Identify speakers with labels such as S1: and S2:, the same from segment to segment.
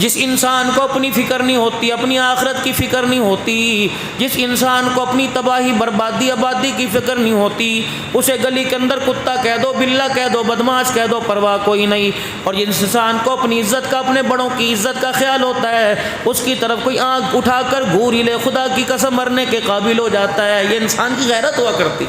S1: جس انسان کو اپنی فکر نہیں ہوتی، اپنی آخرت کی فکر نہیں ہوتی، جس انسان کو اپنی تباہی بربادی آبادی کی فکر نہیں ہوتی، اسے گلی کے اندر کتا کہہ دو، بلا کہہ دو، بدماش کہہ دو، پرواہ کوئی نہیں۔ اور جس انسان کو اپنی عزت کا، اپنے بڑوں کی عزت کا خیال ہوتا ہے، اس کی طرف کوئی آنکھ اٹھا کر گھور ہی لے، خدا کی قسم مرنے کے قابل ہو جاتا ہے۔ یہ انسان کی غیرت ہوا کرتی۔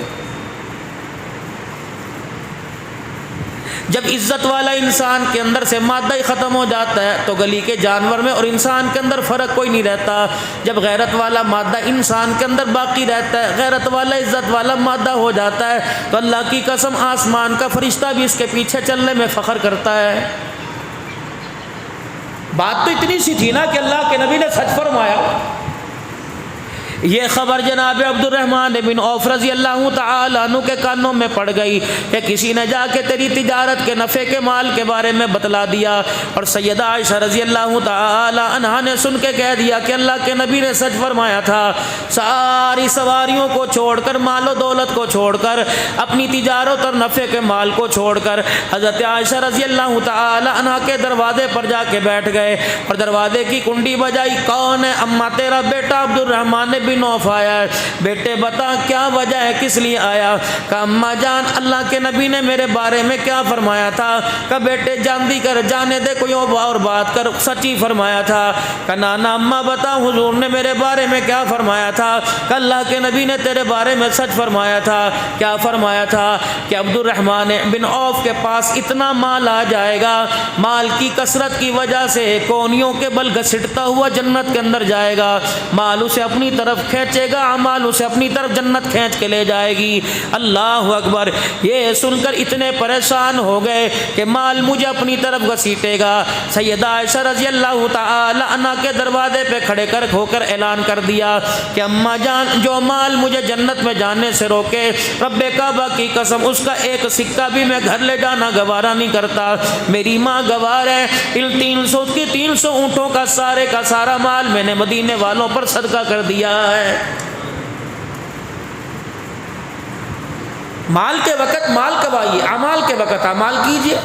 S1: جب عزت والا انسان کے اندر سے مادہ ہی ختم ہو جاتا ہے تو گلی کے جانور میں اور انسان کے اندر فرق کوئی نہیں رہتا۔ جب غیرت والا مادہ انسان کے اندر باقی رہتا ہے، غیرت والا عزت والا مادہ ہو جاتا ہے، تو اللہ کی قسم آسمان کا فرشتہ بھی اس کے پیچھے چلنے میں فخر کرتا ہے۔ بات تو اتنی سی تھی نا کہ اللہ کے نبی نے سچ فرمایا۔ یہ خبر جناب عبد الرحمن بن عوف رضی اللہ تعالی عنہ کے کانوں میں پڑ گئی کہ کسی نے جا کے تیری تجارت کے نفع کے مال کے بارے میں بتلا دیا، اور سیدہ عائشہ رضی اللہ تعالی عنہا نے سن کے کہہ دیا کہ اللہ کے نبی نے سچ فرمایا تھا۔ ساری سواریوں کو چھوڑ کر، مال و دولت کو چھوڑ کر، اپنی تجارت اور نفع کے مال کو چھوڑ کر حضرت عائشہ رضی اللہ تعالی عنہا کے دروازے پر جا کے بیٹھ گئے اور دروازے کی کنڈی بجائی۔ کون ہے؟ اماں تیرا بیٹا عبد الرحمن بن عوف آیا ہے۔ بیٹے بتا کیا وجہ ہے، کس لیے آیا؟ کہ اماں جان اللہ کے نبی نے میرے بارے میں کیا فرمایا تھا؟ کہ بیٹے جاندی کر، جانے دے کوئی اور بات کر، سچی فرمایا تھا؟ کہ نانا اماں بتا حضور نے میرے بارے میں کیا فرمایا تھا؟ کہ اللہ کے نبی نے تیرے بارے میں سچ فرمایا تھا۔ کیا فرمایا تھا؟ کہ عبد الرحمن بن عوف کے پاس اتنا مال آ جائے گا، مال کی کثرت کی وجہ سے کونیوں کے بل گھسٹتا ہوا جنت کے اندر جائے گا، مال اسے اپنی طرف کھینچے گا، اعمال اسے اپنی طرف جنت کھینچ کے لے جائے گی۔ اللہ اکبر۔ یہ سن کر اتنے پریشان ہو گئے کہ مال مجھے اپنی طرف گھسیٹے گا۔ سیدہ عائشہ رضی اللہ تعالی عنہا کے دروازے پہ کھڑے ہو کر اعلان کر دیا کہ اماں جان جو مال مجھے جنت میں جانے سے روکے، رب کعبہ کی قسم اس کا ایک سکہ بھی میں گھر لے جانا گوارا نہیں کرتا۔ میری ماں گوار ہے، ان 300 اونٹوں کا سارے کا سارا مال میں نے مدینے والوں پر صدقہ کر دیا ہے۔ مال کے وقت مال کمائیے، اعمال کے وقت اعمال کیجیے۔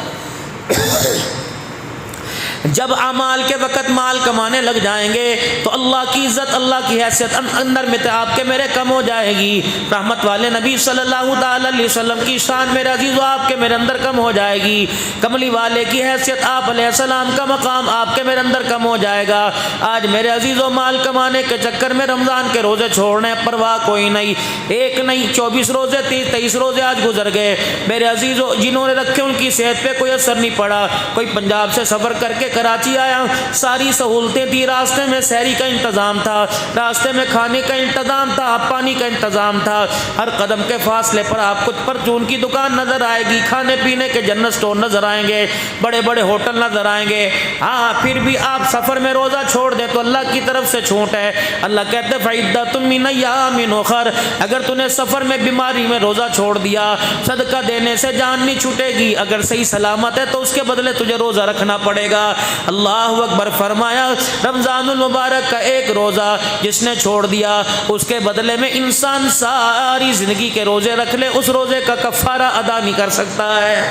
S1: جب اعمال کے وقت مال کمانے لگ جائیں گے تو اللہ کی عزت، اللہ کی حیثیت اندر میں آپ کے میرے کم ہو جائے گی۔ رحمت والے نبی صلی اللہ تعالی علیہ وسلم کی شان میرے عزیزو آپ کے میرے اندر کم ہو جائے گی۔ کملی والے کی حیثیت، آپ علیہ السلام کا مقام آپ کے میرے اندر کم ہو جائے گا۔ آج میرے عزیزو مال کمانے کے چکر میں رمضان کے روزے چھوڑنے پرواہ کوئی نہیں، ایک نہیں 24 روزے 23 روزے آج گزر گئے۔ میرے عزیزو جنہوں نے رکھے ان کی صحت پہ کوئی اثر نہیں پڑا۔ کوئی پنجاب سے سفر کر کے کراچی آیا، ساری سہولتیں تھی، راستے میں سحری کا انتظام تھا، راستے میں کھانے کا انتظام تھا، پانی کا انتظام تھا، ہر قدم کے فاصلے پر آپ کو پرچون کی دکان نظر آئے گی، کھانے پینے کے جنرل سٹور نظر آئیں گے، بڑے بڑے ہوٹل نظر آئیں گے۔ ہاں پھر بھی آپ سفر میں روزہ چھوڑ دیں تو اللہ کی طرف سے چھوٹ ہے۔ اللہ کہتے فَعِدَّةٌ مِّنْ أَيَّامٍ أُخَرَ، اگر تو نے سفر میں بیماری میں روزہ چھوڑ دیا، صدقہ دینے سے جان نہیں چھوٹے گی، اگر صحیح سلامت ہے تو اس کے بدلے تجھے روزہ رکھنا پڑے گا۔ اللہ اکبر۔ فرمایا رمضان المبارک کا ایک روزہ جس نے چھوڑ دیا اس کے بدلے میں انسان ساری زندگی کے روزے رکھ لے، اس روزے کا کفارہ ادا نہیں کر سکتا ہے۔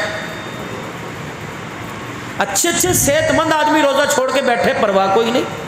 S1: اچھے صحت مند آدمی روزہ چھوڑ کے بیٹھے، پرواہ کوئی نہیں۔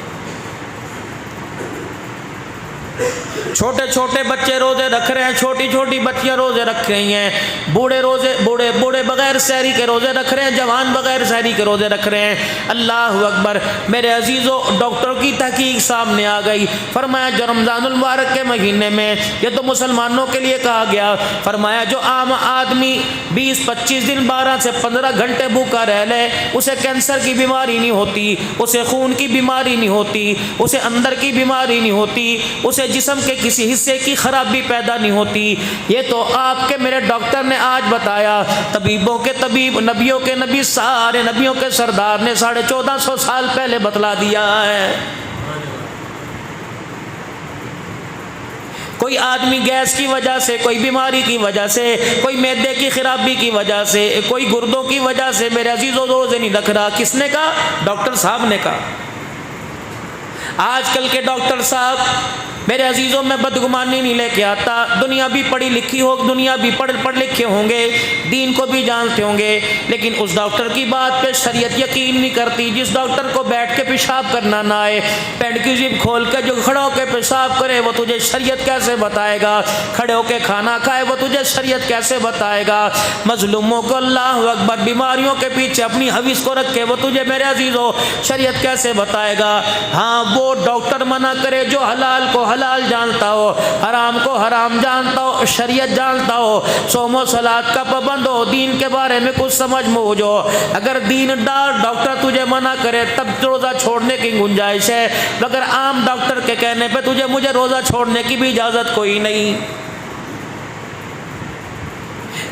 S1: چھوٹے چھوٹے بچے روزے رکھ رہے ہیں، چھوٹی چھوٹی بچیاں روزے رکھ رہی ہیں، بوڑھے بغیر سحری کے روزے رکھ رہے ہیں، جوان بغیر سحری کے روزے رکھ رہے ہیں۔ اللہ اکبر۔ میرے عزیزو ڈاکٹر کی تحقیق سامنے آ گئی، فرمایا جو رمضان المبارک کے مہینے میں، یہ تو مسلمانوں کے لیے کہا گیا، فرمایا جو عام آدمی 20-25 دن 12 سے 15 گھنٹے بھوکا رہ لے، اسے کینسر کی بیماری نہیں ہوتی، اسے خون کی بیماری نہیں ہوتی، اسے اندر کی بیماری نہیں ہوتی، اسے جسم کے کسی حصے کی خرابی پیدا نہیں ہوتی۔ یہ تو آپ کے میرے ڈاکٹر نے آج بتایا، طبیبوں کے طبیب، نبیوں کے نبی، سارے نبیوں کے سردار نے 1450 سال پہلے بتلا دیا ہے۔ کوئی آدمی گیس کی وجہ سے، کوئی بیماری کی وجہ سے، کوئی معدے کی خرابی کی وجہ سے، کوئی گردوں کی وجہ سے میرے عزیزوں روزے نہیں رکھ رہا، کس نے کہا؟ ڈاکٹر صاحب نے کہا۔ آج کل کے ڈاکٹر صاحب میرے عزیزوں میں بدگمانی نہیں لے کے آتا، دنیا بھی پڑھی لکھی ہو، دنیا بھی پڑھ لکھے ہوں گے، دین کو بھی جانتے ہوں گے، لیکن اس ڈاکٹر کی بات پہ شریعت یقین نہیں کرتی جس ڈاکٹر کو بیٹھ کے پیشاب کرنا نہ آئے، پینٹ کی زپ کھول کے جو کھڑا ہو کے پیشاب کرے وہ تجھے شریعت کیسے بتائے گا، کھڑے ہو کے کھانا کھائے وہ تجھے شریعت کیسے بتائے گا، مظلوموں کو اللہ اکبر بیماریوں کے پیچھے اپنی حویث کو رکھ کے وہ تجھے میرے عزیزوں شریعت کیسے بتائے گا۔ ہاں وہ ڈاکٹر منع کرے جو حلال کو حلال جانتا ہو، حرام کو حرام جانتا ہو، شریعت جانتا ہو، صوم و صلات کا پابند ہو، دین کے بارے میں کچھ سمجھ موجود ہو، اگر دین دار ڈاکٹر تجھے منع کرے تب روزہ چھوڑنے کی گنجائش ہے، مگر عام ڈاکٹر کے کہنے پہ مجھے روزہ چھوڑنے کی بھی اجازت کوئی نہیں۔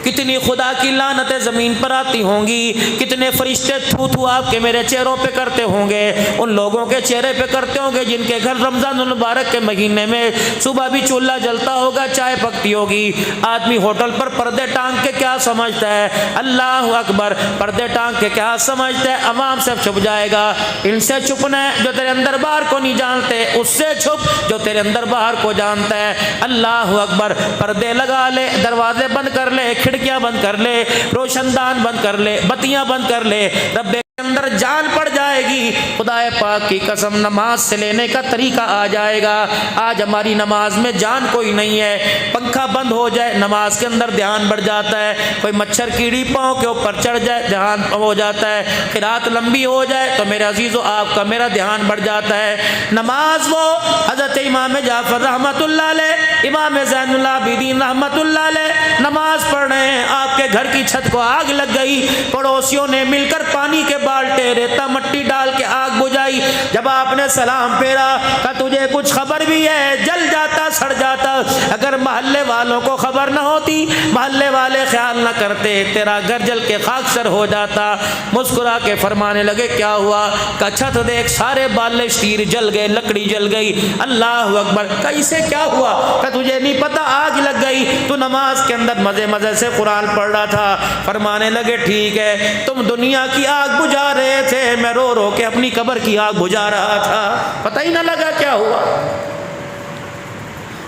S1: کتنی خدا کی لعنتیں زمین پر آتی ہوں گی، کتنے فرشتے تھو تھو آپ کے میرے چہروں پہ کرتے ہوں گے، ان لوگوں کے چہرے پہ کرتے ہوں گے جن کے گھر رمضان المبارک کے مہینے میں صبح بھی چولہا جلتا ہوگا، چائے پکتی ہوگی۔ آدمی ہوٹل پر پردے ٹانگ کے کیا سمجھتا ہے، اللہ اکبر، پردے ٹانگ کے کیا سمجھتا ہے، عوام سے چھپ جائے گا۔ ان سے چھپنا ہے جو تیرے اندر باہر کو نہیں جانتے، اس سے چھپ جو تیرے اندر باہر کو جانتا ہے۔ اللہ اکبر، پردے لگا لے، دروازے بند کر لے، کھڑکیاں بند کر لے، روشن دان بند کر لے، بتیاں بند کر لے، رب کے اندر جان پڑ جائے گی۔ خدا پاک کی قسم نماز سے لینے کا طریقہ آ جائے گا۔ آج ہماری نماز میں جان کوئی نہیں ہے، پنکھا بند ہو جائے نماز کے اندر دھیان بڑھ جاتا ہے، کوئی مچھر کیڑی پاؤں کے اوپر چڑھ جائے دھیان ہو جاتا ہے، قرات لمبی ہو جائے تو میرے عزیزو آپ کا میرا دھیان بڑھ جاتا ہے۔ نماز وہ حضرت امام جعفر رحمۃ اللہ علیہ، امام زین العابدین رحمۃ اللہ علیہ نماز پڑھ رہے ہیں، آپ کے گھر کی چھت کو آگ لگ گئی، پڑوسیوں نے مل کر پانی کے بالٹے ریتا مٹی ڈال کے آگ بجھائی، جب آپ نے سلام پھیرا کہ تجھے کچھ خبر بھی ہے، جل جاتا سڑ جاتا، اگر محلے والوں کو خبر نہ ہوتی، محلے والے خیال نہ کرتے، تیرا گھر جل کے خاک سر ہو جاتا۔ مسکرا کے فرمانے لگے کیا ہوا، کہ چھت دیکھ سارے بالے شیر جل گئے، لکڑی جل گئی۔ اللہ اکبر، کہ اسے کیا ہوا، کہ تجھے نہیں پتا آگ لگ گئی، تو نماز کے اندر مزے مزے سے قرآن پڑھ رہا تھا۔ فرمانے لگے ٹھیک ہے، تم دنیا کی آگ بجھا رہے تھے، میں رو رو کے اپنی قبر کی آگ بجھا رہا تھا، پتہ ہی نہ لگا کیا ہوا۔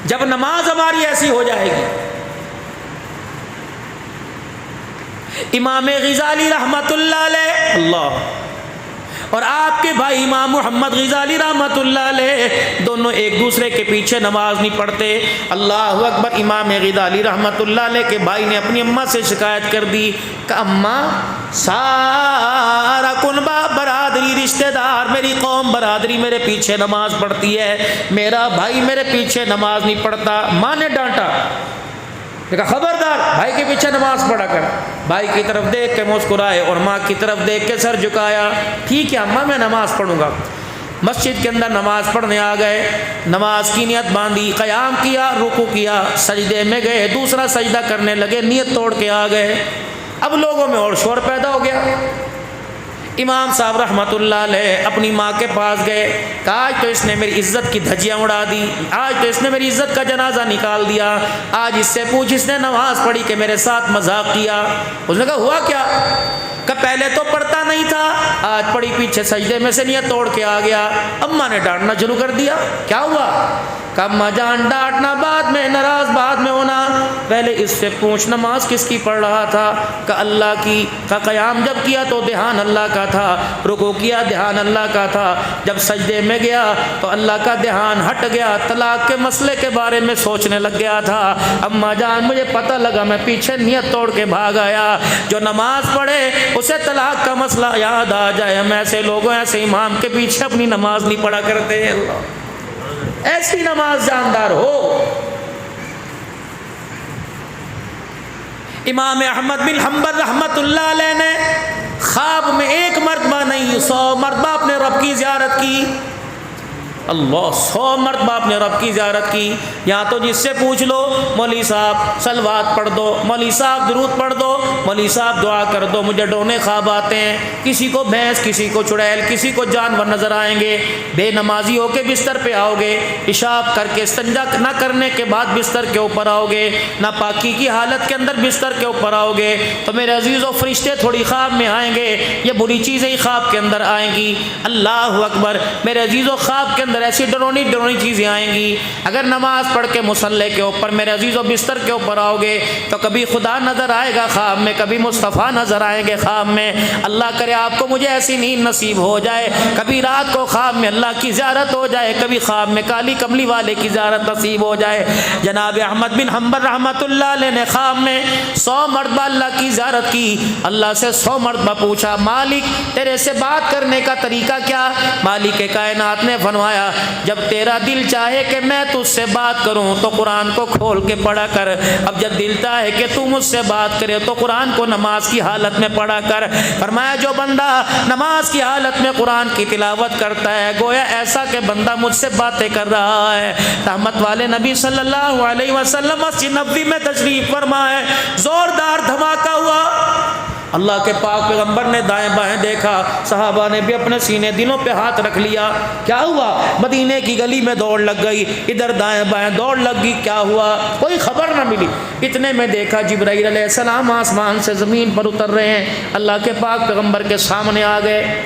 S1: جب نماز ہماری ایسی ہو جائے گی، امام غزالی رحمت اللہ علیہ اللہ اور آپ کے بھائی امام محمد غزالی رحمت اللہ علیہ دونوں ایک دوسرے کے پیچھے نماز نہیں پڑھتے۔ اللہ اکبر، امام غزالی رحمت اللہ علیہ کے بھائی نے اپنی اماں سے شکایت کر دی کہ اماں، سارا کنبہ برادری رشتہ دار میری قوم برادری میرے پیچھے نماز پڑھتی ہے، میرا بھائی میرے پیچھے نماز نہیں پڑھتا۔ ماں نے ڈانٹا، کہا خبردار بھائی کے پیچھے نماز پڑھا کر۔ بھائی کی طرف دیکھ کے مسکرائے اور ماں کی طرف دیکھ کے سر جھکایا، ٹھیک ہے اماں میں نماز پڑھوں گا۔ مسجد کے اندر نماز پڑھنے آ گئے، نماز کی نیت باندھی، قیام کیا، رکوع کیا، سجدے میں گئے، دوسرا سجدہ کرنے لگے، نیت توڑ کے آ گئے۔ اب لوگوں میں اور شور پیدا ہو گیا۔ امام صاحب رحمت اللہ علیہ اپنی ماں کے پاس گئے، کہا آج تو اس نے میری عزت کی دھجیاں اڑا دی، آج تو اس نے میری عزت کا جنازہ نکال دیا، آج اس سے پوچھ اس نے نماز پڑھی کہ میرے ساتھ مذاق کیا۔ اس نے کہا ہوا کیا، کہ پہلے تو پڑھتا نہیں تھا، آج پڑھی پیچھے سجدے میں سے نیت توڑ کے آ گیا۔ اماں نے ڈانٹنا شروع کر دیا، کیا ہوا، کہ اماں جان ڈانٹنا بعد میں، ناراض بعد میں ہونا، پہلے اس سے پوچھ نماز کس کی پڑھ رہا تھا، کہ اللہ کی، کہ قیام جب کیا تو دھیان اللہ کا تھا، رکوع کیا دھیان اللہ کا تھا، جب سجدے میں گیا تو اللہ کا دھیان ہٹ گیا، طلاق کے مسئلے کے بارے میں سوچنے لگ گیا تھا۔ اماں جان مجھے پتہ لگا، میں پیچھے نیت توڑ کے بھاگ آیا۔ جو نماز پڑھے اسے طلاق کا مسئلہ یاد آ جائے، ہم ایسے لوگوں ایسے امام کے پیچھے اپنی نماز نہیں پڑھا کرتے۔ اللہ، ایسی نماز جاندار ہو۔ امام احمد بن حنبل رحمت اللہ علیہ نے خواب میں ایک مرتبہ نہیں 100 مرتبہ اپنے رب کی زیارت کی۔ اللہ، 100 مرتبہ اپنے رب کی زیارت کی۔ یہاں تو جس سے پوچھ لو، مولوی صاحب صلوات پڑھ دو، مولوی صاحب درود پڑھ دو، مولوی صاحب دعا کر دو، مجھے ڈونے خواب آتے ہیں، کسی کو بھینس، کسی کو چڑیل، کسی کو جانور نظر آئیں گے، بے نمازی ہو کے بستر پہ آؤ گے، پیشاب کر کے استنجا نہ کرنے کے بعد بستر کے اوپر آؤ گے، ناپاکی کی حالت کے اندر بستر کے اوپر آؤ گے، تو میرے عزیزو فرشتے تھوڑی خواب میں آئیں گے، یہ بری چیزیں ہی خواب کے اندر آئیں گی۔ اللہ اکبر، میرے عزیزو خواب کے اندر اندر ایسی ڈرونی چیزیں آئیں گی. اگر نماز پڑھ کے مصلی کے اوپر میرے عزیزو بستر کے اوپر آؤ گے تو کبھی خدا نظر آئے گا خواب میں, کبھی مصطفیٰ نظر آئیں گے خواب میں. اللہ کرے آپ کو مجھے ایسی نیند نصیب ہو جائے, کبھی رات کو خواب میں اللہ کی زیارت ہو جائے, کبھی خواب میں کالی کملی والے کی زیارت نصیب ہو جائے. جناب احمد بن حنبل رحمۃ اللہ علیہ نے خواب میں 100 مرتبہ اللہ کی زیارت کی. اللہ سے 100 مرتبہ پوچھا مالک تیرے سے بات کرنے کا طریقہ کیا؟ مالک کائنات نے فرمایا جب تیرا دل چاہے کہ میں تجھ سے بات کروں تو قرآن کو کھول کے پڑھا کر, اب جب دل چاہے کہ تو مجھ سے بات کرے تو قرآن کو نماز کی حالت میں پڑھا کر. فرمایا جو بندہ نماز کی حالت میں قرآن کی تلاوت کرتا ہے گویا ایسا کہ بندہ مجھ سے باتیں کر رہا ہے. رحمت والے نبی صلی اللہ علیہ وسلم مسجد نبوی میں تشریف فرما ہے, زوردار دھماکہ ہوا. اللہ کے پاک پیغمبر نے دائیں بائیں دیکھا, صحابہ نے بھی اپنے سینے دلوں پہ ہاتھ رکھ لیا. کیا ہوا؟ مدینے کی گلی میں دوڑ لگ گئی, ادھر دائیں بائیں دوڑ لگ گئی. کیا ہوا؟ کوئی خبر نہ ملی. اتنے میں دیکھا جبرائیل علیہ السلام آسمان سے زمین پر اتر رہے ہیں, اللہ کے پاک پیغمبر کے سامنے آ گئے.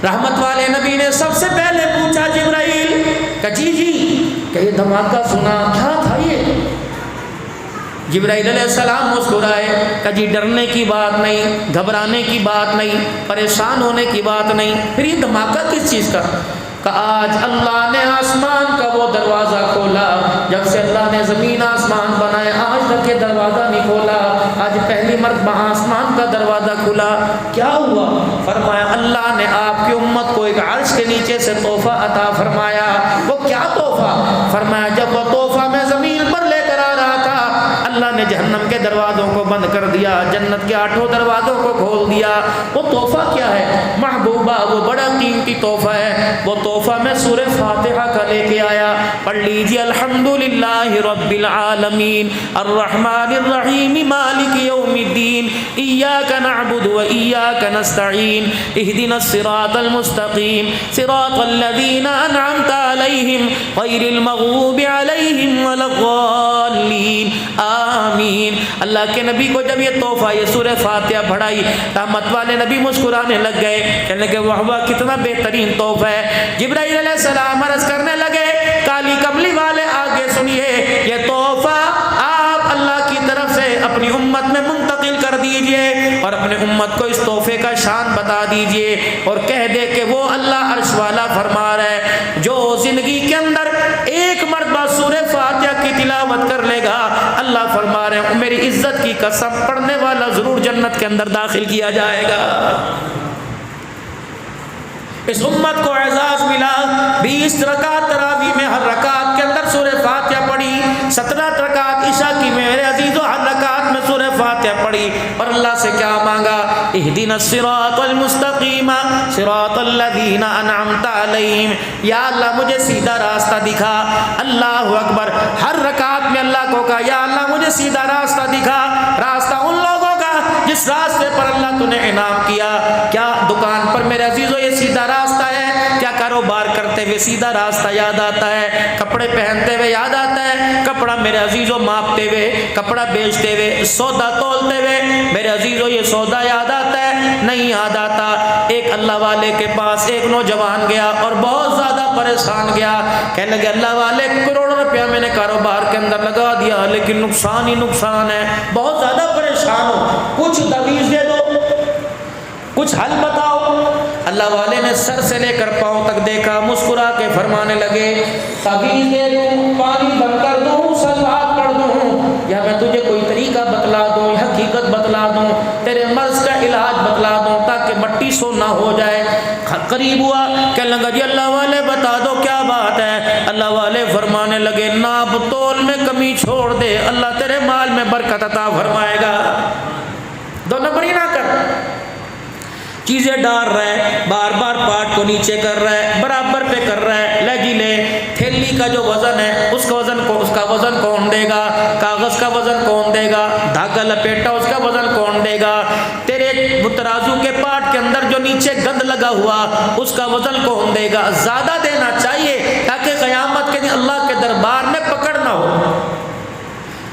S1: رحمت والے نبی نے سب سے پہلے پوچھا جبرائیل کہ جی کہ یہ دھماکہ سنا کیا تھا یہ؟ جبرائیل علیہ السلام مسکرائے کہ جی ڈرنے کی بات نہیں, گھبرانے کی بات نہیں, پریشان ہونے کی بات نہیں. پھر یہ دھماکہ کس چیز کا؟ کہ آج اللہ نے آسمان کا وہ دروازہ کھولا, جب سے اللہ نے زمین آسمان بنائے آج تک یہ دروازہ نہیں کھولا. آج پہلی مرتبہ آسمان کا دروازہ کھلا. کیا ہوا؟ فرمایا اللہ نے آپ کی امت کو ایک عرش کے نیچے سے تحفہ عطا فرمایا. وہ کیا تحفہ؟ فرمایا جب وہ تحفہ میں زمین پر لے کر آ رہا تھا اللہ نے جہنم کے دروازوں کو بند کر دیا, جنت کے 8 دروازوں کو کھول دیا. وہ تحفہ کیا ہے محبوبہ؟ وہ بڑا قیمتی تحفہ ہے. وہ تحفہ میں سورہ فاتحہ کا لے کے آیا. پڑھ لیجیے الحمدللہ رب العالمین الرحمن الرحیم مالک یوم الدین ایاک نعبد و ایاک نستعین اہدنا الصراط المستقیم صراط الذین انعمت علیہم غیر المغضوب علیہم ولا الضالین آمین. اللہ کے نبی کو جب یہ تحفہ یہ سورہ فاتحہ پڑھائی رحمت والے نبی مسکرانے لگ گئے, کہنے لگے واہ کتنا بہترین تحفہ ہے. جبرائیل علیہ السلام عرض کرنے لگے کالی کملی والے آگے سنیے, یہ تحفہ آپ اللہ کی طرف سے اپنی امت میں منتقل کر دیجئے اور اپنے امت کو اس تحفے کا شان بتا دیجئے اور کہہ دے کہ وہ اللہ عرش والا فرما رہا ہے جو زندگی کے اندر ایک مرتبہ سورہ فاتحہ کی تلاوت کر لے گا اللہ فرما رہے ہیں میری عزت کی قسم پڑھنے والا ضرور جنت کے اندر داخل کیا جائے گا. اس امت کو اعزاز ملا. 20 رکعت تراویح میں ہر رکعت کے اندر سورہ فاتحہ پڑھی, 17 رکعت عشاء کی میں میرے عزیزو ہر رکعت میں سورہ فاتحہ پڑھی اور اللہ سے کیا مانگا اہدنا الصراط المستقیم صراط الذین انعمت علیہم, یا اللہ مجھے سیدھا راستہ دکھا. اللہ اکبر. ہر رکعت میں اللہ کو کہا یا اللہ مجھے سیدھا راستہ دکھا, راستہ ان لوگوں کا جس راستے پر اللہ تو نے انعام کیا. کیا دکان پر میرے عزیزو یہ سیدھا راستہ ہے؟ کیا کاروبار کرتے ہوئے سیدھا راستہ یاد آتا ہے؟ کپڑے پہنتے ہوئے یاد آتا ہے؟ کپڑا میرے عزیزو ماپتے ہوئے, کپڑا بیچتے ہوئے, سودا تولتے ہوئے میرے عزیزو یہ سودا یاد آتا ہے؟ نہیں یاد آتا. ایک اللہ والے کے پاس ایک نوجوان گیا اور بہت زیادہ پریشان گیا, کہنے لگے اللہ والے کروڑوں روپیہ میں نے کاروبار کے اندر لگا دیا لیکن نقصان ہی نقصان ہے, بہت زیادہ پریشان ہو, کچھ تویز دے دو, کچھ حل بتاؤ. اللہ والے نے سر سے لے کر پاؤں تک دیکھا, مسکرا کے فرمانے لگے تعویذ دے دوں, پانی بند کر دوں, صلوات پڑھ دوں, یا میں تجھے کوئی طریقہ بتلا دوں, حقیقت بتلا دوں, تیرے مرض کا علاج بتلا دوں تاکہ مٹی سونا ہو جائے. قریب ہوا, کہنے لگا جی اللہ والے بتا دو کیا بات ہے. اللہ والے فرمانے لگے ناپ تول میں کمی چھوڑ دے, اللہ تیرے مال میں برکت عطا فرمائے گا. 2 نمبری نہ کر, چیزیں ڈال رہا ہے, بار بار پاٹ کو نیچے کر رہا ہے, برابر پہ کر رہا ہے. لے جی لے, تھیلی کا جو وزن ہے اس کا وزن کون دے گا؟ کاغذ کا وزن کون دے گا؟ دھاگا لپیٹا اس کا وزن کون دے گا؟ تیرے ترازو کے پاٹ کے اندر جو نیچے گند لگا ہوا اس کا وزن کون دے گا؟ زیادہ دینا چاہیے تاکہ قیامت کے دن اللہ کے دربار میں پکڑ نہ ہو.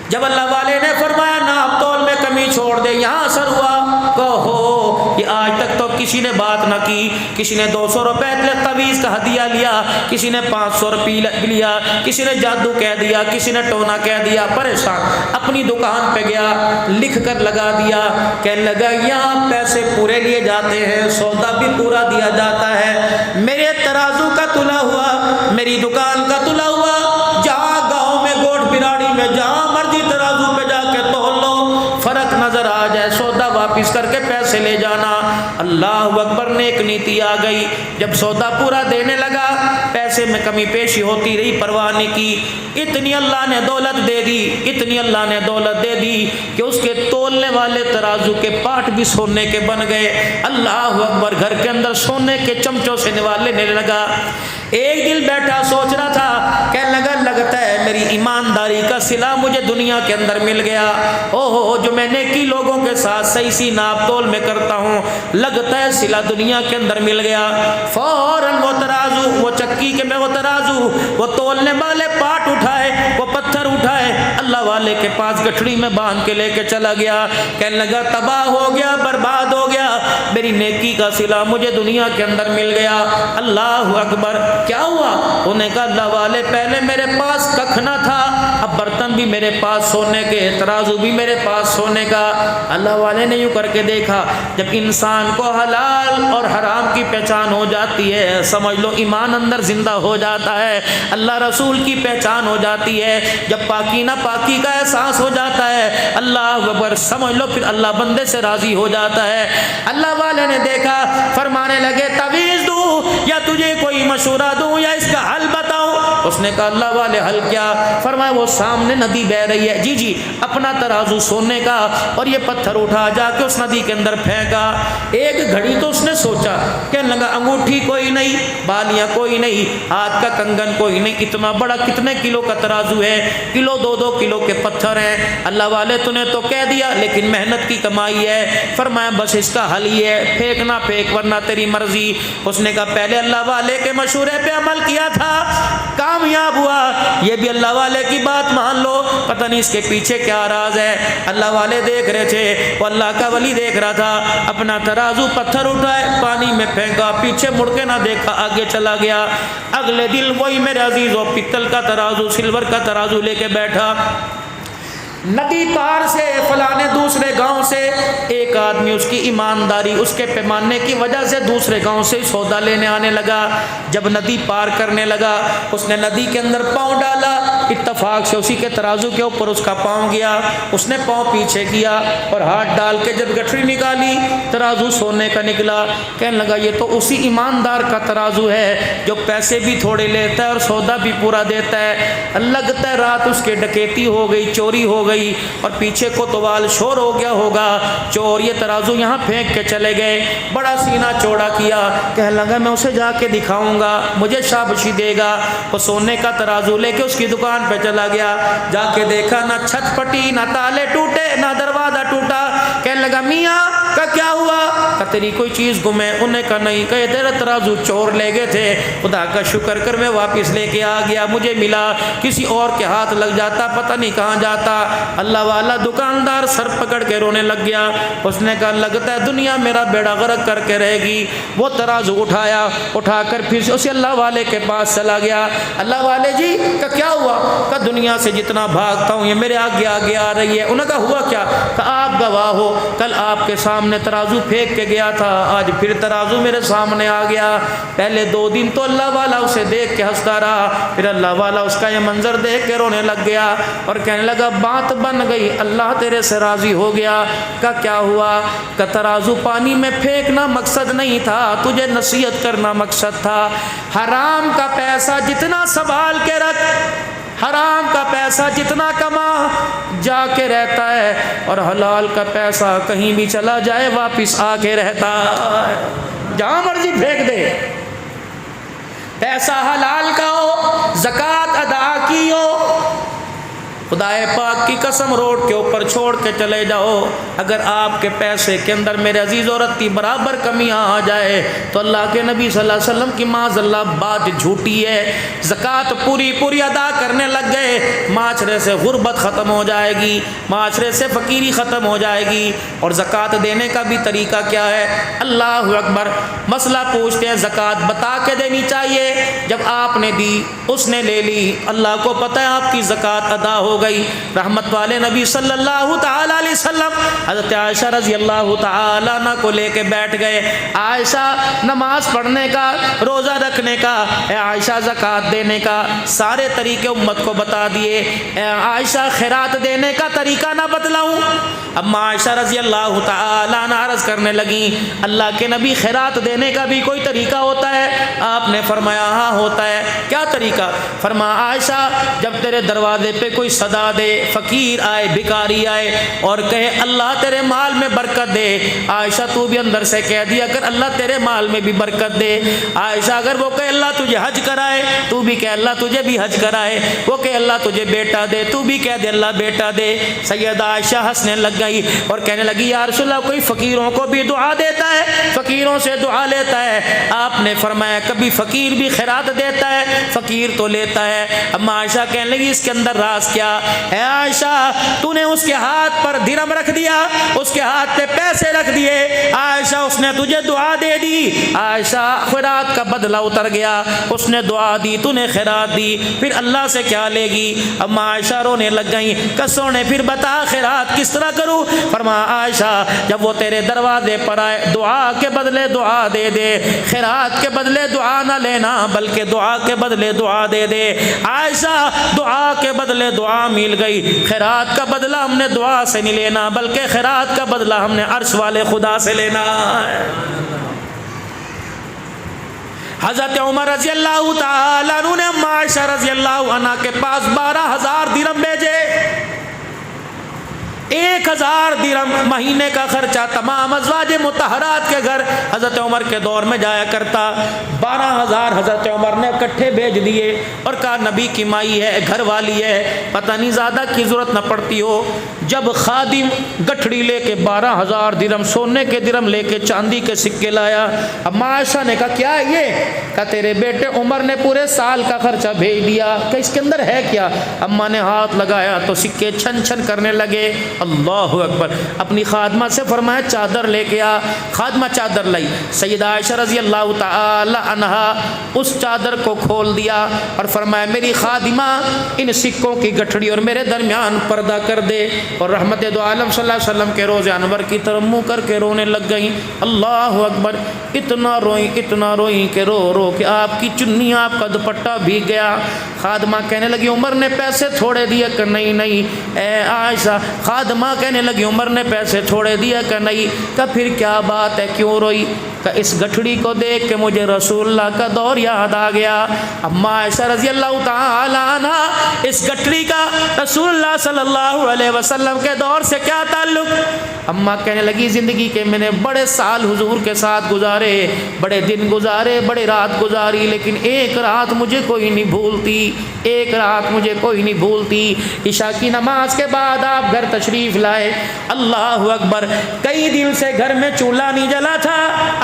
S1: جب اللہ والے نے فرمایا ناپ تول میں کمی چھوڑ دے, یہاں اثر ہوا کہو یہ آج تک تو کسی نے بات نہ کی. کسی نے 200 روپے تعویذ کا ہدیہ لیا, کسی نے 500 روپے لیا, کسی نے جادو کہہ دیا, کسی نے ٹونا کہہ دیا. پریشان اپنی دکان پہ گیا, لکھ کر لگا دیا, کہنے لگا یہاں پیسے پورے لیے جاتے ہیں, سودا بھی پورا دیا جاتا ہے. میرے ترازو کا تلا ہوا, میری دکان کا تلا ہوا, جہاں گاؤں میں گوٹ براڑی میں جہاں مرضی ترازو پہ جا کے تول لو, فرق نظر آ جائے سودا واپس کر کے پیسے لے جانا. اللہ اکبر, نیک نیتی آ گئی. جب سودا پورا دینے لگا, پیسے میں کمی پیشی ہوتی رہی, پرواہ نہیں کی. اتنی اللہ نے دولت دے دی, اتنی اللہ نے دولت دے دی کہ اس کے تولنے والے ترازو کے پاٹ بھی سونے کے بن گئے. اللہ اکبر, گھر کے اندر سونے کے چمچوں سے نوالنے لگا. ایک دل بیٹھا سوچ رہا تھا, کہنے لگا لگتا ہے میری ایمانداری کا صلہ مجھے دنیا کے اندر مل گیا. اوہ, جو میں نیکی لوگوں کے ساتھ صحیح سی ناپ تول میں کرتا ہوں, لگتا ہے صلہ دنیا کے اندر مل گیا. فوراً وہ ترازو, وہ چکی کے میں وہ ترازو, وہ تولنے والے پاٹ اٹھائے, وہ پتھر اٹھائے, اللہ والے کے پاس گٹھڑی میں باندھ کے لے کے چلا گیا. کہنے لگا تباہ ہو گیا, برباد ہو گیا, میری نیکی کا صلہ مجھے دنیا کے اندر مل گیا. اللہ اکبر. کیا ہوا؟ انہوں نے کہا اللہ والے پہلے میرے پاس ککھ نہ تھا, اب برتن بھی میرے پاس سونے کے, ترازو بھی میرے پاس سونے کا. اللہ والے نے یوں کر کے دیکھا, جب انسان کو حلال اور حرام کی پہچان ہو جاتی ہے, سمجھ لو ایمان اندر زندہ ہو جاتا ہے, اللہ رسول کی پہچان ہو جاتی ہے. جب پاکی نہ پاکی کا احساس ہو جاتا ہے, اللہ اکبر, سمجھ لو پھر اللہ بندے سے راضی ہو جاتا ہے. اللہ والے نے دیکھا, فرمانے لگے تعویذ دوں یا تجھے کوئی مشورہ دوں یا اس کا حل بتاؤں؟ اس نے کہا اللہ والے حل کیا؟ فرمایا وہ سامنے ندی بہ رہی ہے, جی اپنا ترازو سونے کا اور یہ پتھر اٹھا جا کے اس ندی کے اندر پھینکا. ایک گھڑی تو اس نے سوچا, کہنے لگا انگوٹھی کوئی نہیں, بالیاں کوئی نہیں, ہاتھ کا کنگن کوئی نہیں, اتنا بڑا کتنے کلو کا ترازو ہے, کلو 2-2 کلو کے پتھر ہیں. اللہ والے تو نے تو کہہ دیا لیکن محنت کی کمائی ہے. فرمایا بس اس کا حل یہ ہے, پھینکنا پھینک ورنہ تیری مرضی. اس نے کہا پہلے اللہ والے کے مشورے پہ عمل کیا تھا, کامیاب ہوا, یہ بھی اللہ والے کی بات مان لو, پتہ نہیں اس کے پیچھے کیا راز ہے. اللہ والے دیکھ رہے تھے, وہ اللہ کا ولی دیکھ رہا تھا. اپنا ترازو پتھر اٹھائے, پانی میں پھینکا, پیچھے مڑ کے نہ دیکھا, آگے چلا گیا. اگلے دن وہی میرے عزیزو پتل کا ترازو, سلور کا ترازو لے کے بیٹھا. ندی پار سے فلانے دوسرے گاؤں سے ایک آدمی, اس کی ایمانداری, اس کے پیمانے کی وجہ سے دوسرے گاؤں سے سودا لینے آنے لگا. جب ندی پار کرنے لگا, اس نے ندی کے اندر پاؤں ڈالا, اتفاق سے اسی کے ترازو کے اوپر اس کا پاؤں گیا. اس نے پاؤں پیچھے کیا اور ہاتھ ڈال کے جب گٹھڑی نکالی, ترازو سونے کا نکلا. کہنے لگا یہ تو اسی ایماندار کا ترازو ہے جو پیسے بھی تھوڑے لیتا ہے اور سودا بھی پورا دیتا ہے. لگتا ہے رات اس کے ڈکیتی ہو گئی, چوری ہو گئی اور پیچھے کوتوال شور ہو گیا ہوگا. چور یہ ترازو یہاں پھینک کے چلے گئے. بڑا سینہ چوڑا کیا, کہنے لگا میں اسے جا کے دکھاؤں گا, مجھے شاباشی دے گا. وہ سونے کا ترازو لے کے اس کی دکان پہ چلا گیا. جا کے دیکھا نہ چھت پھٹی, نہ تالے ٹوٹے, نہ دروازہ ٹوٹا. کہنے لگا میاں کا کیا ہوا؟ کہ تیری کوئی چیز گمے؟ انہیں کہا نہیں. کہ تیرا ترازو چور لے گئے تھے, خدا کا شکر کر میں واپس لے کے آ گیا, مجھے ملا, کسی اور کے ہاتھ لگ جاتا پتہ نہیں کہاں جاتا. اللہ والا دکاندار سر پکڑ کے رونے لگ گیا. اس نے کہا لگتا ہے دنیا میرا بیڑا غرق کر کے رہے گی. وہ ترازو اٹھایا, اٹھا کر پھر اسے اللہ والے کے پاس چلا گیا. اللہ والے جی کہ کیا ہوا؟ کہ دنیا سے جتنا بھاگتا ہوں یہ میرے آگے آگے آ رہی ہے. انہوں نے کہا ہوا کیا؟ کہ آپ گواہ ہو, کل آپ کے سامنے ترازو پھینک کے گیا تھا, آج پھر ترازو میرے سامنے آ گیا. پہلے 2 دن تو اللہ والا اسے دیکھ کے ہنستا رہا, پھر اللہ والا اس کا یہ منظر دیکھ کے رونے لگ گیا اور کہنے لگا بات بن گئی, اللہ تیرے سے راضی ہو گیا. کہ کیا ہوا؟ کہ ترازو پانی میں پھینکنا مقصد نہیں تھا, تجھے نصیحت کرنا مقصد تھا. حرام کا پیسہ جتنا سنبھال کے رکھ, حرام کا پیسہ جتنا کما جا کے رہتا ہے, اور حلال کا پیسہ کہیں بھی چلا جائے واپس آ کے رہتا ہے. جہاں مرضی پھینک دے, پیسہ حلال کا ہو, زکوٰۃ ادا کی ہو, خدائے پاک کی قسم روڈ کے اوپر چھوڑ کے چلے جاؤ، اگر آپ کے پیسے کے اندر میرے عزیز و رتی برابر کمیاں آ جائے تو اللہ کے نبی صلی اللہ علیہ وسلم کی معاذ اللہ بات جھوٹی ہے، زکوٰۃ پوری پوری ادا کرنے لگ گئے، معاشرے سے غربت ختم ہو جائے گی، معاشرے سے فقیری ختم ہو جائے گی۔ اور زکوٰۃ دینے کا بھی طریقہ کیا ہے؟ اللہ اکبر، مسئلہ پوچھتے ہیں زکوٰۃ بتا کے دینی چاہیے، جب آپ نے دی اس نے لے لی، اللہ کو پتہ ہے آپ کی زکوٰۃ ادا ہو گئی۔ رحمت والے نبی صلی اللہ تعالی علیہ وسلم حضرت عائشہ رضی اللہ تعالی عنہ کو لے کے بیٹھ گئے، عائشہ نماز پڑھنے کا، روزہ رکھنے کا، اے عائشہ زکوٰۃ دینے کا سارے طریقے امت کو بتا دیے، اے عائشہ خیرات دینے کا طریقہ نہ بتلاؤں؟ اما عائشہ رضی اللہ تعالی عنہ عرض کرنے لگیں، اللہ کے نبی خیرات دینے کا بھی کوئی طریقہ ہوتا ہے؟ آپ نے فرمایا ہاں ہوتا ہے۔ کیا طریقہ؟ فرمایا عائشہ جب تیرے دروازے پہ کوئی صدا دے، فقیر آئے، بھکاری آئے اور کہے اللہ تیرے مال میں برکت دے، عائشہ تو بھی اندر سے کہہ دیا اگر اللہ تیرے مال میں بھی برکت دے۔ عائشہ اگر وہ کہے اللہ تجھے حج کرائے، تو بھی کہے اللہ تجھے بھی حج کرائے، وہ کہے اللہ تجھے بیٹا دے، تو بھی کہہ دے اللہ بیٹا دے۔ سیدہ عائشہ ہنسنے لگ گئی اور کہنے لگی یا رسول اللہ کوئی فقیروں کو بھی دعا دیتا ہے، فقیروں سے دعا لیتا ہے؟ آپ نے فرمایا کبھی فقیر بھی خیرات دیتا ہے، فقیر تو لیتا ہے۔ اما عائشہ کہنے لگی اس کے اندر راز کیا؟ اے عائشہ تو نے اس کے ہاتھ پر درہم رکھ دیا، اس کے ہاتھ پہ پیسے رکھ دیے، عائشہ اس نے تجھے دعا دے دی، عائشہ خیرات کا بدلہ اتر گیا، اس نے دعا دی، تو نے خیرات دی، پھر اللہ سے کیا لے گی؟ اما عائشہ رونے لگ گئیں، کسوں نے پھر بتا خیرات کس طرح کروں؟ فرمایا عائشہ جب وہ تیرے دروازے پر آئے دعا کے بدلے دعا دے دے، خیرات کے بدلے دعا نہ لینا بلکہ دعا کے بدلے دعا دے دے۔ عائشہ دعا کے بدلے دعا مل گئی، خیرات کا بدلہ ہم نے دعا سے نہیں لینا بلکہ خیرات کا بدلہ ہم نے عرش والے خدا سے لینا ہے۔ حضرت عمر رضی اللہ تعالی عنہ نے عائشہ رضی اللہ عنہ کے پاس 12,000 درہم بھیجے، 1,000 درہم مہینے کا خرچہ تمام ازواج مطہرات کے گھر حضرت عمر کے دور میں جایا کرتا۔ 12,000 حضرت عمر نے اکٹھے بھیج دیے اور کہا نبی کی مائی ہے، گھر والی ہے، پتہ نہیں زیادہ کی ضرورت نہ پڑتی ہو۔ جب خادم گٹھڑی لے کے 12,000 درہم سونے کے درہم لے کے چاندی کے سکے لایا، اما عائشہ نے کہا کیا یہ؟ کہا تیرے بیٹے عمر نے پورے سال کا خرچہ بھیج دیا، کہ اس کے اندر ہے کیا؟ اما نے ہاتھ لگایا تو سکے چھن چھن کرنے لگے۔ اللہ اکبر، اپنی خادمہ سے فرمایا چادر لے کے آ، خادمہ چادر لائی، سیدہ عائشہ رضی اللہ تعالی عنہا اس چادر کو کھول دیا اور فرمایا میری خادمہ ان سکوں کی گٹھڑی اور میرے درمیان پردہ کر دے، اور رحمت دو عالم صلی اللہ علیہ وسلم کے روز انور کی طرف منہ کر کے رونے لگ گئیں۔ اللہ اکبر، اتنا روئیں کہ رو رو کہ آپ کی چنی آپ کا دوپٹہ بھیگ گیا۔ خادمہ کہنے لگی عمر نے پیسے تھوڑے دیے کہ نہیں اے عائشہ، خادمہ کہنے لگی عمر نے پیسے تھوڑے دیے کہ نہیں، کہ پھر کیا بات ہے کیوں روئی؟ کہ اس گٹھڑی کو دیکھ کے مجھے رسول اللہ کا دور یاد آ گیا۔ اما عائشہ رضی اللہ تعالی عنہ اس گٹھڑی کا رسول اللہ صلی اللہ علیہ وسلم کے دور سے کیا تعلق؟ اما کہنے لگی زندگی کے میں نے بڑے سال حضور کے ساتھ گزارے، بڑے دن گزارے، بڑے رات گزاری، لیکن ایک رات مجھے کوئی نہیں بھولتی، ایک رات مجھے کوئی نہیں بھولتی۔ عشاء کی نماز کے بعد آپ گھر تشریف لائے، اللہ اکبر، کئی دن سے گھر میں چولہا نہیں جلا تھا،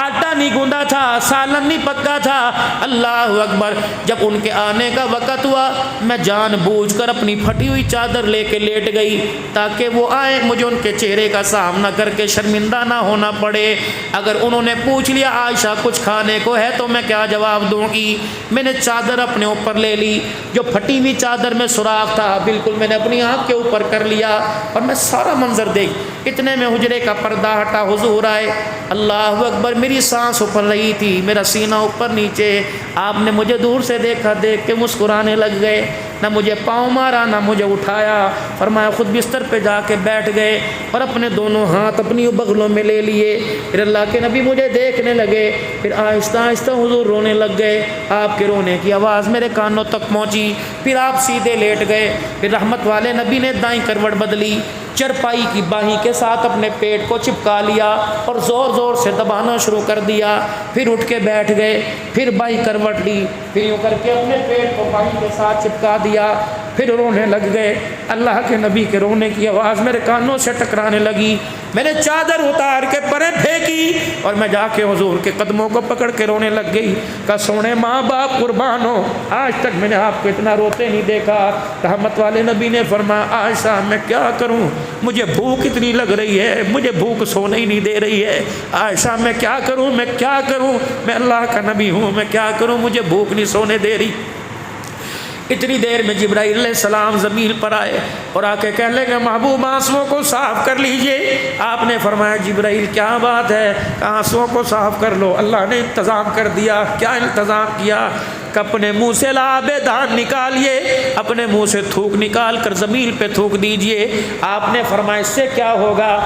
S1: آٹا نہیں گوندا تھا، سالن نہیں پکا تھا، اللہ اکبر۔ جب ان کے آنے کا وقت ہوا میں جان بوجھ کر اپنی پھٹی ہوئی چادر لے کے لیٹ گئی تاکہ وہ آئیں مجھے ان کے چہرے کا سامنا کر کے شرمندہ نہ ہونا پڑے۔ اگر انہوں نے پوچھ لیا عائشہ کچھ کھانے کو ہے تو میں کیا جواب دوں گی؟ میں نے چادر اپنے اوپر لے لی، جو پھٹی ہوئی چادر میں سوراخ تھا بالکل میں نے اپنی آنکھ کے اوپر کر لیا اور میں سارا منظر دیکھ، اتنے میں حجرے کا پردہ ہٹا، حضور آئے، اللہ اکبر، میری سانس اوپر رہی تھی، میرا سینہ اوپر نیچے، آپ نے مجھے دور سے دیکھا، دیکھ کے مسکرانے لگ گئے، نہ مجھے پاؤں مارا نہ مجھے اٹھایا، فرمایا خود بستر پہ جا کے بیٹھ گئے اور اپنے دونوں ہاتھ اپنی بغلوں میں لے لیے۔ پھر اللہ کے نبی مجھے دیکھنے لگے، پھر آہستہ آہستہ حضور رونے لگ گئے، آپ کے رونے کی آواز میرے کانوں تک پہنچی، پھر آپ سیدھے لیٹ گئے، پھر رحمت والے نبی نے دائیں کروٹ بدلی، چرپائی کی باہیں کے ساتھ اپنے پیٹ کو چپکا لیا اور زور زور سے دبانا شروع کر دیا، پھر اٹھ کے بیٹھ گئے، پھر بائیں کروٹ لی، پھر یوں کر کے اپنے پیٹ کو باہیں کے ساتھ چپکا دیا، پھر رونے لگ گئے۔ اللہ کے نبی کے رونے کی آواز میرے کانوں سے ٹکرانے لگی، میں نے چادر اتار کے پرے پھینکی اور میں جا کے حضور کے قدموں کو پکڑ کے رونے لگ گئی۔ کہ سونے ماں باپ قربان ہو، آج تک میں نے آپ کو اتنا روتے نہیں دیکھا۔ رحمت والے نبی نے فرمایا عائشہ میں کیا کروں، مجھے بھوک اتنی لگ رہی ہے، مجھے بھوک سونے ہی نہیں دے رہی ہے۔ عائشہ میں کیا کروں، میں کیا کروں، میں اللہ کا نبی ہوں، میں کیا کروں، مجھے بھوک نہیں سونے دے رہی۔ اتنی دیر میں جبرائیل علیہ السلام زمین پر آئے اور آ کے کہنے لگے محبوب آنسوؤں کو صاف کر لیجئے۔ آپ نے فرمایا جبرائیل کیا بات ہے، آنسوؤں کو صاف کر لو۔ اللہ نے انتظام کر دیا۔ کیا انتظام کیا کہ اپنے منہ سے لعاب دان نکالیے، اپنے منہ سے تھوک نکال کر زمین پہ تھوک دیجئے۔ آپ نے فرمایا اس سے کیا ہوگا؟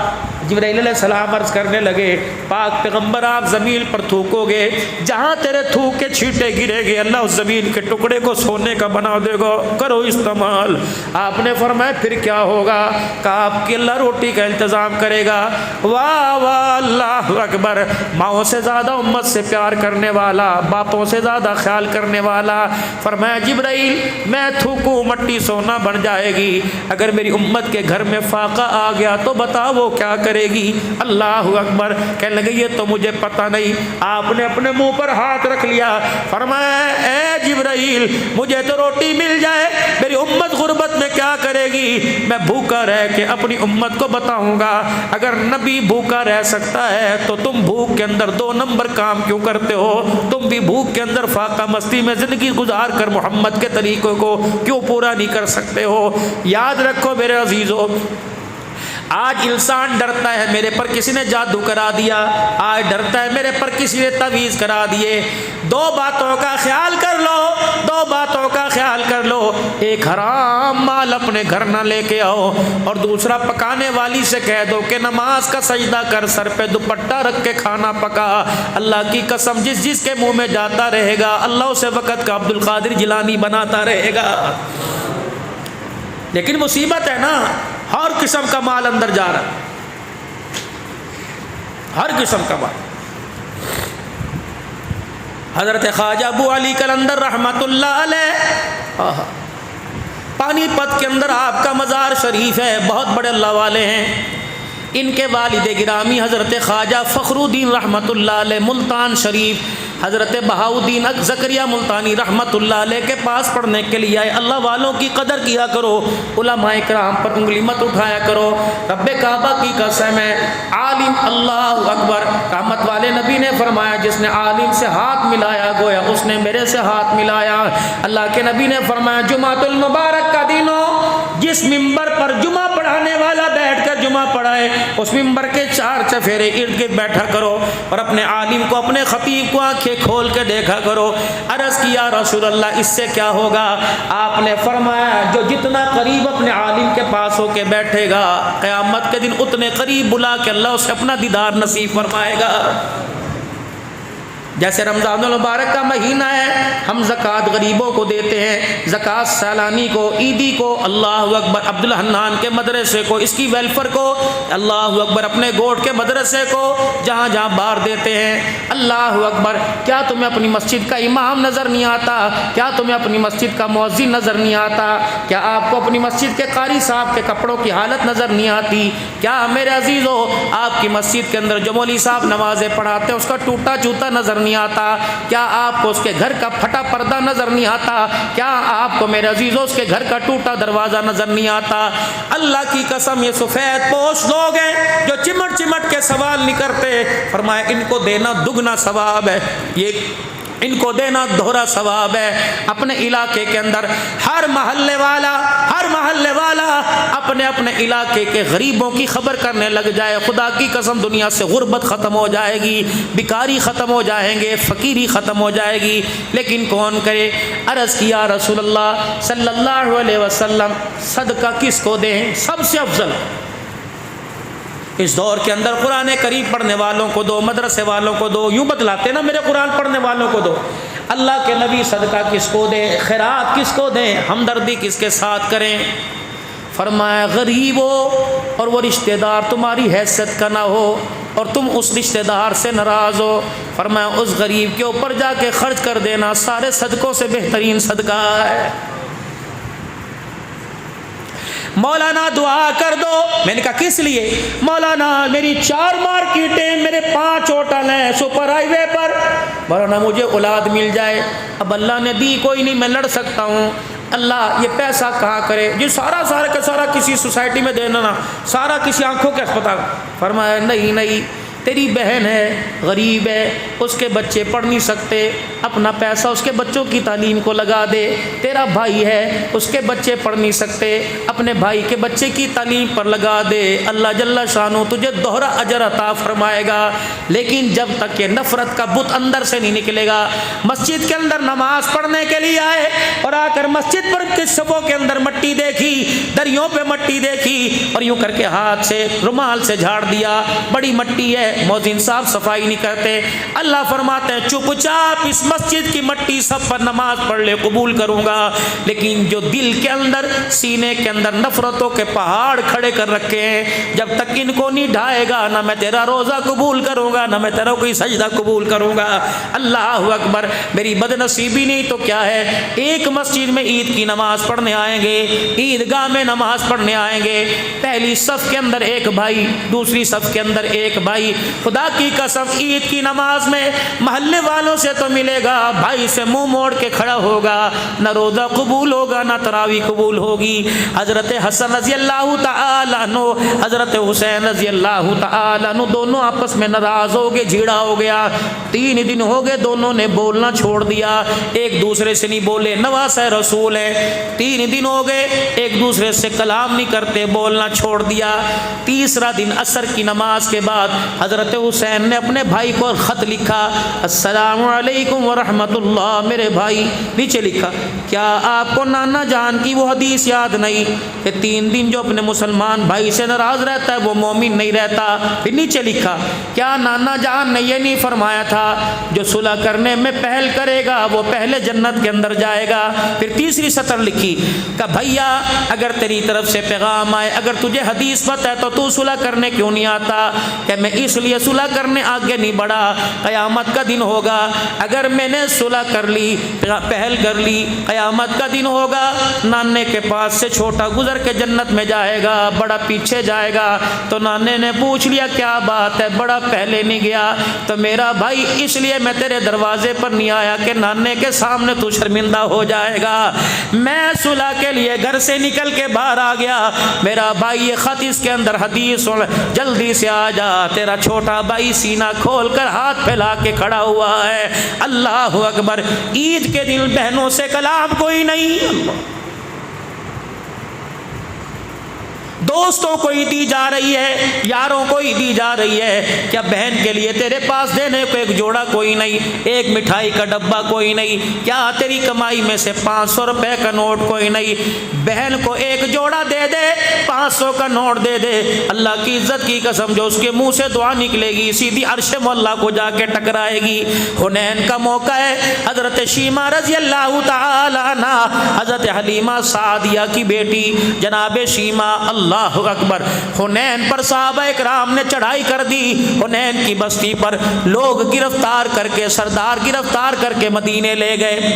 S1: جبرائیل علیہ السلام عرض کرنے لگے پاک پیغمبر آپ زمین پر تھوکو گے، جہاں تیرے تھوک کے چھینٹے گرے گے اللہ اس زمین کے ٹکڑے کو سونے کا بنا دے گا، کرو استعمال۔ آپ نے فرمایا پھر کیا ہوگا؟ کہ آپ کی اللہ روٹی کا انتظام کرے گا۔ واہ واہ اللہ اکبر، ماؤں سے زیادہ امت سے پیار کرنے والا، باپوں سے زیادہ خیال کرنے والا۔ فرمایا جبرائیل میں تھوکوں مٹی سونا بن جائے گی، اگر میری امت کے گھر میں فاقہ آ گیا تو بتا وہ کیا کرے گی؟ اللہ اکبر۔ کہنے لگے یہ تو مجھے پتہ نہیں۔ آپ نے اپنے منہ پر ہاتھ رکھ لیا، فرمایا اے جبرائیل مجھے تو روٹی مل جائے، میری امت غربت میں کیا کرے گی؟ میں بھوکا رہ کے اپنی امت کو بتاؤں گا۔ اگر نبی بھوکا رہ سکتا ہے تو تم بھوک کے اندر 2 نمبر کام کیوں کرتے ہو؟ تم بھی بھوک کے اندر فاقہ مستی میں زندگی گزار کر محمد کے طریقوں کو کیوں پورا نہیں کر سکتے ہو؟ یاد رکھو میرے عزیزو، آج انسان ڈرتا ہے میرے پر کسی نے جادو کرا دیا، آج ڈرتا ہے میرے پر کسی نے تعویذ کرا دیے۔ 2 باتوں کا خیال کر لو، 2 باتوں کا خیال کر لو، ایک حرام مال اپنے گھر نہ لے کے آؤ، اور دوسرا پکانے والی سے کہہ دو کہ نماز کا سجدہ کر، سر پہ دوپٹہ رکھ کے کھانا پکا۔ اللہ کی قسم جس کے منہ میں جاتا رہے گا اللہ اسے وقت کا عبد القادر جیلانی بناتا رہے گا۔ لیکن مصیبت ہے نا، ہر قسم کا مال اندر جا رہا ہے، ہر قسم کا مال۔ حضرت خواجہ ابو علی قلندر رحمت اللہ علیہ، پانی پت کے اندر آپ کا مزار شریف ہے، بہت بڑے اللہ والے ہیں۔ ان کے والد گرامی حضرت خواجہ فخر الدین رحمت اللہ علیہ ملتان شریف، حضرت بہاؤدین زکریا ملتانی رحمت اللہ علیہ کے پاس پڑھنے کے لیے آئے۔ اللہ والوں کی قدر کیا کرو، علماء کرام پر انگلی مت اٹھایا کرو۔ رب کعبہ کی قسم ہے، عالم اللہ اکبر، رحمت والے نبی نے فرمایا جس نے عالم سے ہاتھ ملایا گویا اس نے میرے سے ہاتھ ملایا۔ اللہ کے نبی نے فرمایا جمعۃ المبارک کا دن ہو، جس ممبر پر جمعہ پڑھانے والا بیٹھ کر جمعہ پڑھائے اس ممبر کے 4 چفیرے ارد گرد بیٹھا کرو اور اپنے عالم کو، اپنے خطیب کو آنکھیں کھول کے دیکھا کرو۔ عرض کیا رسول اللہ اس سے کیا ہوگا؟ آپ نے فرمایا جو جتنا قریب اپنے عالم کے پاس ہو کے بیٹھے گا قیامت کے دن اتنے قریب بلا کے اللہ اسے اپنا دیدار نصیب فرمائے گا۔ جیسے رمضان المبارک کا مہینہ ہے، ہم زکوٰۃ غریبوں کو دیتے ہیں، زکوٰۃ سالانی کو، عیدی کو، اللہ اکبر، عبدالحنان کے مدرسے کو، اس کی ویلفر کو، اللہ اکبر، اپنے گوٹ کے مدرسے کو، جہاں جہاں بار دیتے ہیں۔ اللہ اکبر، کیا تمہیں اپنی مسجد کا امام نظر نہیں آتا؟ کیا تمہیں اپنی مسجد کا مؤذن نظر نہیں آتا؟ کیا آپ کو اپنی مسجد کے قاری صاحب کے کپڑوں کی حالت نظر نہیں آتی؟ کیا میرے عزیزو آپ کی مسجد کے اندر جو مولوی صاحب نمازیں پڑھاتے ہیں اس کا ٹوٹا جوتا نظر نہیں آتا؟ کیا آپ کو اس کے گھر کا پھٹا پردہ نظر نہیں آتا؟ کیا آپ کو میرے عزیزو اس کے گھر کا ٹوٹا دروازہ نظر نہیں آتا؟ اللہ کی قسم یہ سفید پوش لوگ ہیں جو چمٹ چمٹ کے سوال نہیں کرتے، فرمایا ان کو دینا دگنا ثواب ہے، یہ ان کو دینا دوہرا ثواب ہے۔ اپنے علاقے کے اندر ہر محلے والا اپنے اپنے علاقے کے غریبوں کی خبر کرنے لگ جائے، خدا کی قسم دنیا سے غربت ختم ہو جائے گی، بیکاری ختم ہو جائیں گے، فقیری ختم ہو جائے گی۔ لیکن کون کرے؟ عرض کیا رسول اللہ صلی اللہ علیہ وسلم صدقہ کس کو دیں؟ سب سے افضل اس دور کے اندر قرآن کریم پڑھنے والوں کو دو، مدرسے والوں کو دو، یوں بتلاتے نا میرے قرآن پڑھنے والوں کو دو۔ اللہ کے نبی صدقہ کس کو دیں؟ خیرات کس کو دیں؟ ہمدردی کس کے ساتھ کریں؟ فرمایا غریب ہو اور وہ رشتہ دار تمہاری حیثیت کا نہ ہو اور تم اس رشتہ دار سے ناراض ہو، فرمایا اس غریب کے اوپر جا کے خرچ کر دینا سارے صدقوں سے بہترین صدقہ ہے۔ مولانا دعا کر دو۔ میں نے کہا کس لیے؟ مولانا میری 4 مارکیٹیں، میرے 5 ہوٹل ہیں سپر ہائی وے پر، مولانا مجھے اولاد مل جائے۔ اب اللہ نے دی کوئی نہیں، میں لڑ سکتا ہوں، اللہ یہ پیسہ کہاں کرے جی، سارا کا سارا کسی سوسائٹی میں دینا نا، سارا کسی آنکھوں کے اسپتال۔ فرمایا نہیں، تیری بہن ہے، غریب ہے، اس کے بچے پڑھ نہیں سکتے، اپنا پیسہ اس کے بچوں کی تعلیم کو لگا دے۔ تیرا بھائی ہے، اس کے بچے پڑھ نہیں سکتے، اپنے بھائی کے بچے کی تعلیم پر لگا دے، اللہ جل شانہ تجھے دوہرا اجر عطا فرمائے گا۔ لیکن جب تک یہ نفرت کا بت اندر سے نہیں نکلے گا، مسجد کے اندر نماز پڑھنے کے لیے آئے اور آ کر مسجد پر کے صفوں کے اندر مٹی دیکھی، دریوں پہ مٹی دیکھی اور یوں کر کے ہاتھ سے رومال سے جھاڑ دیا، بڑی مٹی ہے، مؤذن صاحب صفائی نہیں کرتے۔ اللہ فرماتے ہیں چپ چاپ اس مسجد کی مٹی سب پر نماز پڑھ لے، قبول کروں گا، لیکن جو دل کے اندر سینے کے اندر نفرتوں کے پہاڑ کھڑے کر رکھے ہیں، جب تک ان کو نہیں ڈھائے گا نہ میں تیرا روزہ قبول کروں گا، نہ میں تیرا کوئی سجدہ قبول کروں گا۔ اللہ اکبر، میری بد نصیبی نہیں تو کیا ہے، ایک مسجد میں عید کی نماز پڑھنے آئیں گے، عیدگاہ میں نماز پڑھنے آئیں گے، پہلی صف کے اندر ایک بھائی، دوسری صف کے اندر ایک بھائی، خدا کی قسم عید کی نماز میں محلے والوں سے تو ملے گا، بھائی سے منہ موڑ کے کھڑا ہوگا، نہ روزہ قبول ہوگا نہ تراویح قبول ہوگی۔ حضرت حسن رضی اللہ تعالیٰ عنہ، حضرت حسین رضی اللہ تعالیٰ عنہ دونوں آپس میں ناراض ہو گئے، جھگڑا ہو گیا، 3 دن ہو گئے دونوں نے بولنا چھوڑ دیا، ایک دوسرے سے نہیں بولے، نواسہ رسول ہے، 3 دن ہو گئے ایک دوسرے سے کلام نہیں کرتے، بولنا چھوڑ دیا۔ تیسرا دن عصر کی نماز کے بعد حضرت حسین نے اپنے بھائی کو خط لکھا، السلام علیکم ورحمۃ اللہ، میرے بھائی، نیچے لکھا کیا آپ کو نانا جان کی وہ حدیث یاد نہیں کہ 3 دن جو اپنے مسلمان بھائی سے ناراض رہتا ہے وہ مومن نہیں رہتا؟ پھر نیچے لکھا کیا نانا جان نے یہ نہیں فرمایا تھا جو صلح کرنے میں پہل کرے گا وہ پہلے جنت کے اندر جائے گا؟ پھر تیسری سطر لکھی کہ بھیا اگر تیری طرف سے پیغام آئے، اگر تجھے حدیث پتہ ہے تو صلح کرنے کیوں نہیں آتا؟ کہ میں اس لیے صلح کرنے آگے نہیں بڑھا، قیامت کا دن ہوگا، اگر میں نے صلح کر لی، پہل کر لی، قیامت کا دن ہوگا، نانے کے پاس سے چھوٹا گزر کے جنت میں جائے گا، بڑا پیچھے جائے گا۔ تو نانے نے پوچھ لیا کیا بات ہے، بڑا پہلے نہیں گیا؟ تو میرا بھائی اس لیے میں تیرے دروازے پر نہیں آیا کہ نانے کے سامنے تو شرمندہ ہو جائے گا، میں صلح کے لیے گھر سے نکل کے باہر آ گیا، میرا بھائی یہ خط اس کے اندر حدیث سن، جلدی سے آ جا۔ تیرا چھوٹا بھائی سینہ کھول کر ہاتھ پھیلا کے کھڑا ہوا ہے۔ اللہ اکبر، عید کے دن بہنوں سے کلام کوئی نہیں، دوستوں کو ہی دی جا رہی ہے، یاروں کو ہی دی جا رہی ہے، کیا بہن کے لیے تیرے پاس دینے کو ایک جوڑا کوئی نہیں، ایک مٹھائی کا ڈبہ کوئی نہیں؟ کیا تیری کمائی میں سے 500 روپے کا نوٹ کوئی نہیں؟ بہن کو ایک جوڑا دے دے، 500 کا نوٹ دے دے، اللہ کی عزت کی قسم جو اس کے منہ سے دعا نکلے گی سیدھی عرش مولا کو جا کے ٹکرائے گی۔ حنین کا موقع ہے، حضرت شیمہ رضی اللہ تعالی عنہ، حضرت حلیمہ سعدیہ کی بیٹی جناب شیمہ، اللہ اکبر، حنین پر صحابہ اکرام نے چڑھائی کر دی، حنین کی بستی پر لوگ گرفتار کر کے، سردار گرفتار کر کے مدینے لے گئے۔